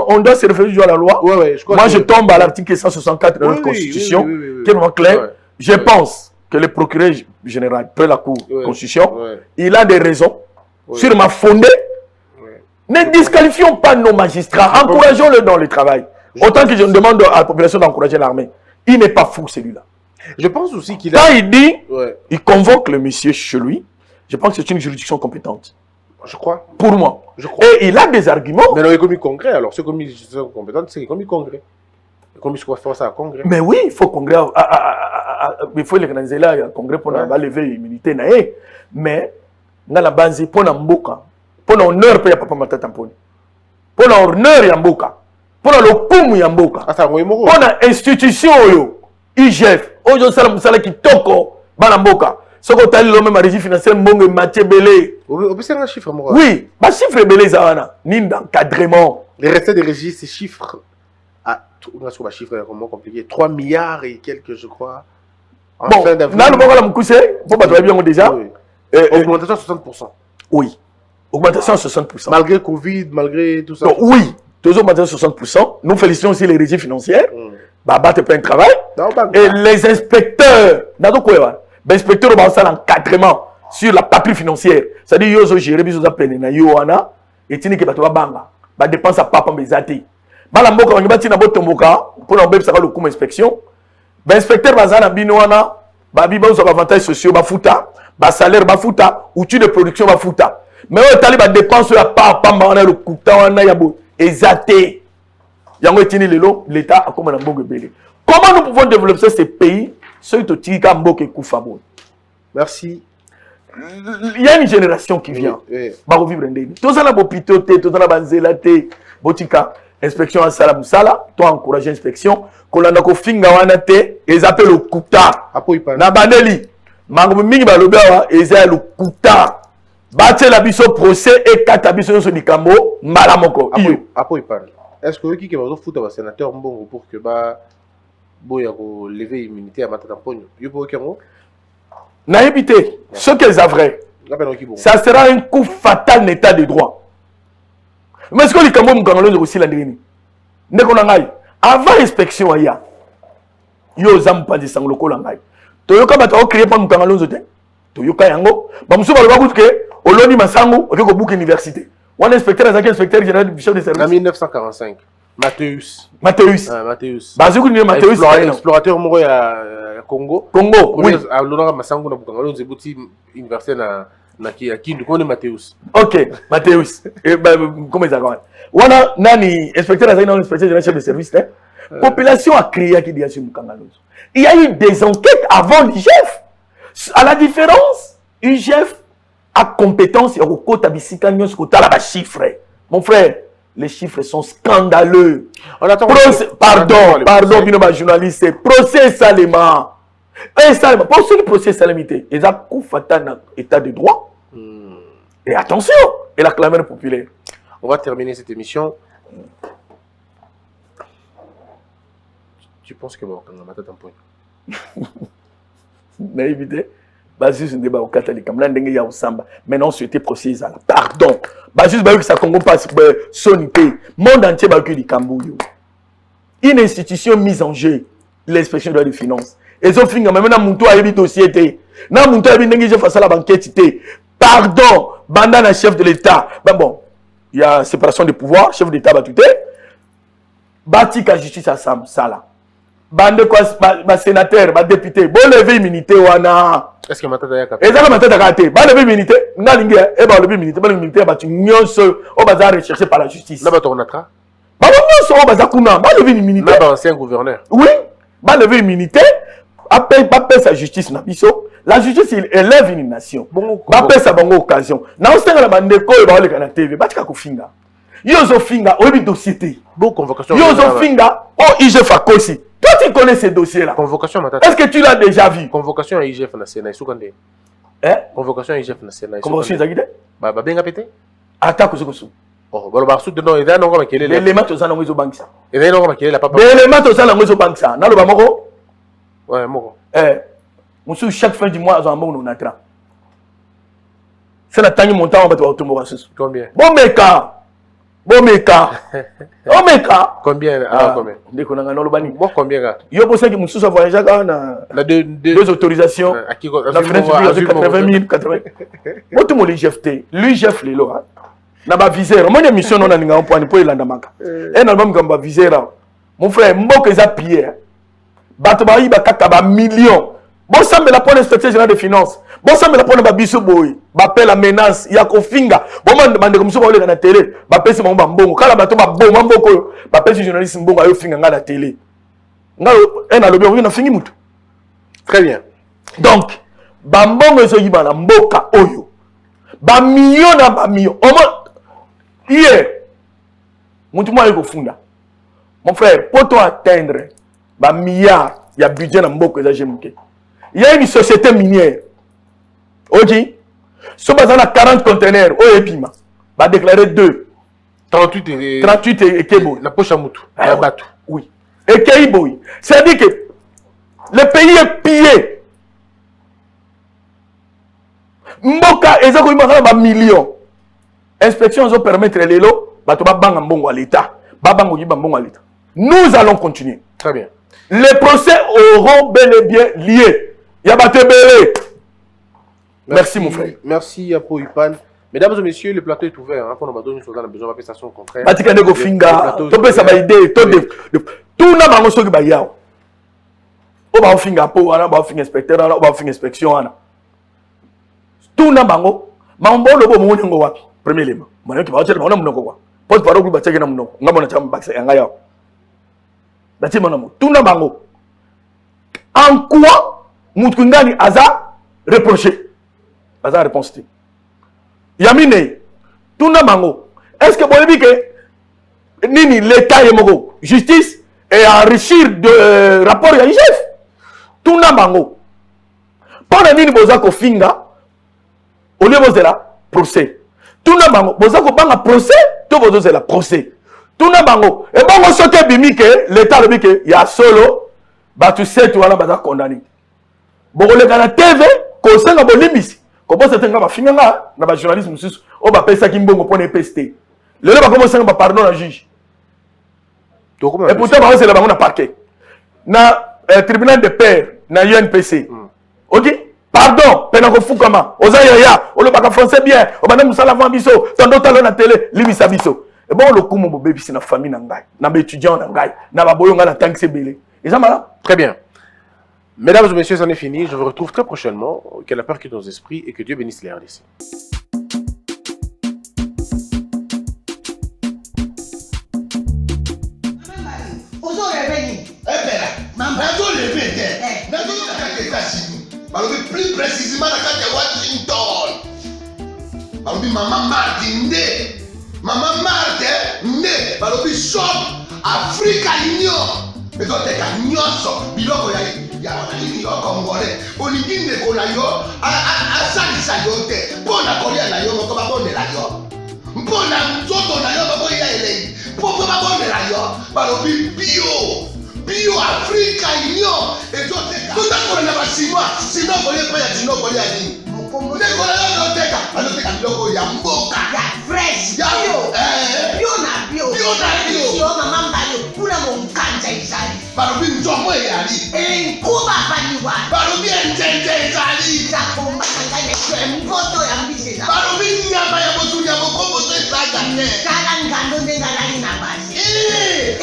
on doit se référer à la loi. Ouais, moi, je tombe à l'article 164 de notre Constitution, qui est vraiment clair. Ouais. Je pense que le procureur général, près la Cour Constitution, il a des raisons sur ma fondée. Ne disqualifions pas nos magistrats, encourageons-le dans le travail. Autant que je demande à la population d'encourager l'armée. Il n'est pas fou celui-là. Je pense aussi qu'il a... Quand il dit, il convoque le monsieur chez lui, je pense que c'est une juridiction compétente. Je crois. Pour moi. Je crois. Et il a des arguments. Mais non, il est commis congrès. Alors, ce commis juridiction compétente, c'est commis congrès. Comme il faut faire ça à congrès. Mais oui, il faut congrès. Il faut organiser là, un congrès pour lever l'immunité. Mais, dans la base, pour l'amboka. Pour l'honneur, il y a papa mata tamponi. Pour l'honneur, il y a mboka. Pour l'opum, il y a mboka. Pour l'institution, IGF. Aujourd'hui, c'est là qui toko, banamboka. Ce qu'on t'a dit, l'homme ma régie financière, mbonge, Mathieu Belé. Vous savez un chiffre, moi? Oui, ma chiffre Belé, ça ni d'encadrement. Les recettes des régies, ces chiffres. Ah, on a sur ma chiffre, comment compliqué. 3 milliards et quelques, je crois. Bon, là, le bon, là, m'coussé, faut pas bien déjà. Augmentation à 60%. Oui. Augmentation à 60%. Malgré Covid, malgré tout ça. Donc, oui, toujours augmentation à 60%. Nous félicitons aussi les régies financières. Baba te plein de travail. Et les inspecteurs, l'inspecteur va l'encadrement sur la patrie financière. C'est-à-dire, yo gérer biso peine na yo wana et tini ke bato banga. Ba dépense à papa mbezati. Bala mboka wangi bati na botomboka pour na ça le coût inspection. Ba inspecteur bazana bino wana, ba biba aux avantages sociaux ba futa, ba salaire ba futa, outil de production ba futa. Mais au tali ba dépense ya papa mbana le kuta wana ya bo ezate. Yango etini lelo l'état a comme na mbongo belé. Comment nous pouvons développer ces pays ceux qui tika mboke kufa bon. Merci. Il y a une génération qui vient. Ba revivre ndeni. Tous na bopito te, tous na banzela te, botika inspection en sala musala, toi encourager inspection, kolanda ko finga wana te, ezapé le kuta. Na baneli. Mango mingi ba lobawa ezali le kuta. Bate la biso procès et kata biso so likambo malamoko. Apo il parle. Est-ce que qui va foutre un sénateur mbongo pour que ba boya ko lever immunité à Matata Tamponi? Yo pour que mo na éviter ce qu'elles a vrai. Ça sera un coup fatal d'état de droit. Mais est-ce que les Camerounais aussi la ndini? ndeko na ngai avant inspection aya yo zampanzi sango lokola ngai toyoka bato o créer pa mukanga lonzo te toyoka yango ba musu baloba kutuke oloni masango okeko book université wana inspecteur azaki inspecteur général du chef de service en 1945 Mathéus bazuku ni Mathéus explorateur moko ya Congo oui alona masango na bukanga lonzo ebuti université na Kindu comme Mathéus. OK, Mathéus. Comment ça va? Wana nani inspecteur azali na inspecteur général chef de service hein? Population a créé qui dit sur Mukangalozo. Il y a eu des enquêtes avant l'IGF. À la différence, l'IGF a compétence au côté bisika nyos kota la chiffre. Mon frère, les chiffres sont scandaleux. On attend pardon, bino ba journaliste, procès Salema. Pour ce procès salamité, ils ont fait un état de droit. Et attention, et la clameur populaire. On va terminer cette émission. Tu penses que bon, quand on a un point. Naïveté. Basus ne débat au catholique. Maintenant, c'était procès. Pardon. Basus, ça Congo passe sonité. Monde entier, du Cambouillou. Une institution mise en jeu, l'inspection de la finance. Et ont fini même na muntu ayebi dossier té na muntu ayebi ndenge je fasse la banquette té pardon bandana chef de l'état bon il y a séparation des pouvoirs chef d'état batuté batika justice à sala bande quoi ba sénateur ba député bon lever immunité wana est-ce que matata ya kapé ezaka matata katé ba lever immunité ngalingi e ba lever immunité ba tu nyonso o baza recherché par la justice na ba tonatra ba nyonso o baza kuna ba lever immunité na ba ancien gouverneur oui ba lever immunité appelle sa justice na biso la justice il élève une nation appelle sa bongo occasion na osenga na bandeko e ba oleka na TV batika kofinga yozo finga oyebi dossier té bon convocation yozo finga IGF Fakosi toi tu connais ces dossiers là convocation matata est-ce que tu l'as déjà vu convocation à IGF na Sénat soukande convocation à IGF na Sénat convocation ezaki te ba benga pété attaque kosu oh balo ba soute non eza nongo makele les éléments to sana ngozo bankisa eza nongo makele la papa les éléments to sana ngozo bankisa na lo ba moko ouais, moko. Monsieur, chaque fin du mois, on a un natra. C'est la taille montant, on va te voir. Combien? Bon, meka. Combien? Ah, combien? Moi, combien? Yo, pour ça que monsieur a voyagé à deux autorisations. La France, 80 000, 80 000. Moi, tout le monde est GFT. Lui, GF, les lois. Na ba viseur. Moi, une mission, on a un point pour il maka. Un album comme ba viseur. Mon frère, moi, que ça pillé. Batba yi ba kaka ba millions. Bon ça me la pour l'inspecteur général des finances. Bon ça me la pour ba biso boy. Ba pela menace ya ko finga. Bon man bande comme ça ba le na télé. Ba pesi mo ba mbongo. Kala bato ba bon mboko. Ba pesi journaliste mbongo ayo finga nga na télé. Nga en alobi on na fingi mutu. Très bien. Donc ba mbongo eso yi ba na mboka oyo. Ba millions na ba millions. Au moins hier mutu mo ayo ko funda. Mon frère, pour toi atteindre ba milliard, il y a budget dans beaucoup de gens. Il y a une société minière. Ok? Si on a 40 conteneurs, on va déclarer 2. 38 et... 38 et Kebo. La poche à Moutou. Oui. Et Kebo. C'est-à-dire que le pays est pillé. Mboka, ils ont un million. Inspection, ils ont permettre les lots. À l'État. Nous allons continuer. Très bien. Les procès auront bel et bien lié. Yabatebele. Merci mon frère. Merci à Poipan. Mesdames et messieurs, le plateau est ouvert. Pour nous donner une besoin de station contraire. Batikane go finga. Topé ça va idée. Tout n'a pas soki ba yao. O ba finga po, ana ba finga inspecteur, ana ba finga inspection ana. Tout n'a pas ngo. Mambo lobo mo ngo wapi. Premier élément. Mwana ki ba tshela mona mnoko kwa. Pote parole ba tshela mnoko. Ngabona tshamba bakse yanga yao. Bati monamo. Tout n'a pas ngo. En quoi Moutkungani Aza reproché? Aza réponse. Yamine, tout n'a pas ngo. Est-ce que vous avez dit que Nini, l'État est mogo, justice et enrichir de rapport à l'IGF? Tout n'a pas ngo. Pendant Nini Bozako Finga, au lieu de la procès. Tout n'a pas ngo. Bozako Banga procès, tout vous la procès. Tout n'a pas ngo. Et bon, on saute bimike, l'État le bike, il y a solo, bah tu sais, tu vas là, condamné. Bon, on est dans la TV, qu'on s'en a bolimis. Comment c'est un gars qui a un journaliste, on va payer ça qui est bon pour les PST. Le gars va commencer à pardon à juge. Et pourtant, c'est là-bas, on a parquet. Dans le tribunal de paix, dans l'UNPC. Ok? Pardon, Penako Fukama. Oza Yaya, on le parle français bien. On va nous savoir biso. Tant d'autres à la télé, limisa biso. Et bon, le coup, mon bébé, c'est notre famille, notre étudiant, notre boyo, notre tank, c'est belé. Et ça, malin? Très bien. Mesdames et messieurs, c'en est fini. Je vous retrouve très prochainement. Que la peur quitte nos esprits et que Dieu bénisse les RDC. Plus précisément dans le Washington. Maman Martin Nde. Maman Martin Nde. Balobi shop Africa Union. Mais quand tu es nyonso, biloko ya congolais. Olingi ndeko na yo asalisa yo te. Mpona kolia na yo moko babondela yo. Mpona nzoto na yo baboya elei. Po babondela yo. Balobi bio. Bio Africa Union. Et toi, tu as na basinois. Sinon, vous voulez pas y avoir de nini. Ya mboka. Ya fresh. Ya bio. Bio na bio. Bio na bio. Bio mama mbayo. Kuna monkanja izali. Balobi nzomo eyali. Nkuba baniwa. Balobi enjenje ezali. Zakomba kanga nekwe mpoto ya mbise za. Balobi nyama ya motu ya mokombo to ezaga ne. Kala ngando ndenga lali na basi.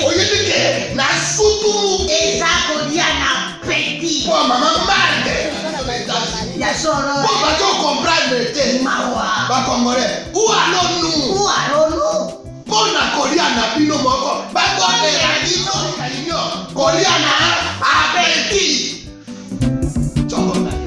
Oyebike na sutu. Ezako dia na petit. Po mama mande. Ya solo. Po bato comprendre te. Mawa. Ba congolais. Où allons-nous? Où allons-nous? Pona kolia na bino moko. Ba kone ya bino kalinyo. Kolia na abeti. Choko na yo.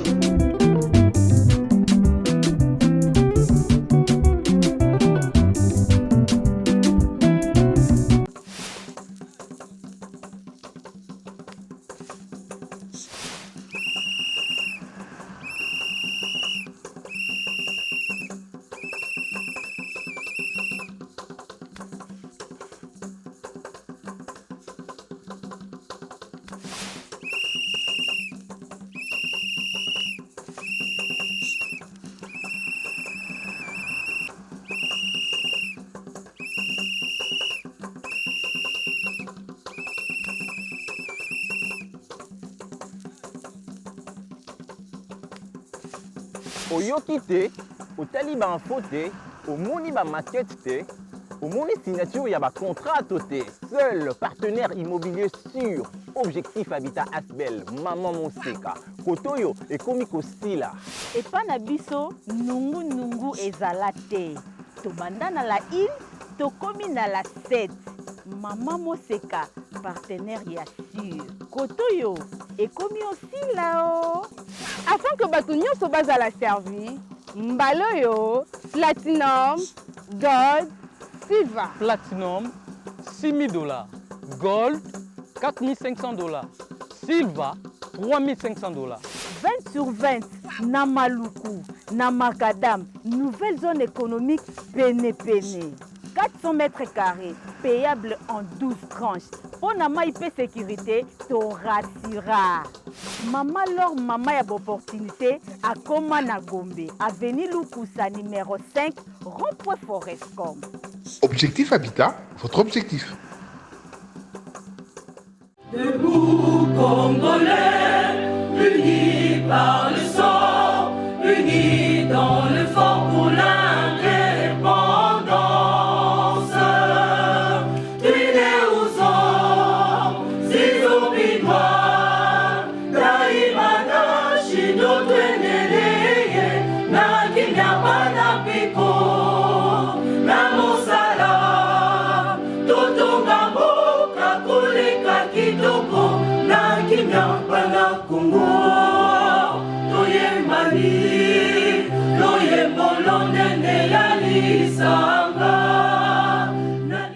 Oyoki te, otali ba info te, omoni ba maquette te, omoni signature ya ba contrat te. Seul partenaire immobilier sûr, Objectif Habitat Asbel, Maman Moseka, Kotoyo et Komiko Stila. Et pas na biso, nungu ezala te. Tobanda na la île, tokomi na la 7. Maman Moseka, partenaire ya sûr. Kotoyo, et komi aussi là-haut. Afin que bato nyonso bazala servi, mbaloyo, platinum, gold, silver. Platinum, $6,000. Gold, $4,500. Silver, $3,500. 20 sur 20, na Maluku, na Makadam, nouvelle zone économique Pene. 400 mètres carrés, payable en 12 tranches. Pour na IP sécurité, to rassura. Maman leur maman y a opportunité à Koma na Gombe, avenue Lukusa numéro 5, rond-point Forestcom. Objectif Habitat, votre objectif. Debout Congolais, unis par le sang, unis dans le fort pour l'indépendance. Unis aux hommes, si obinois, daimana shido tweneleye, na kinyapana piko, na mosala, totonga mboka koleka kitoko, na kinyapana Congo. Toye mbolo nene ya lisa.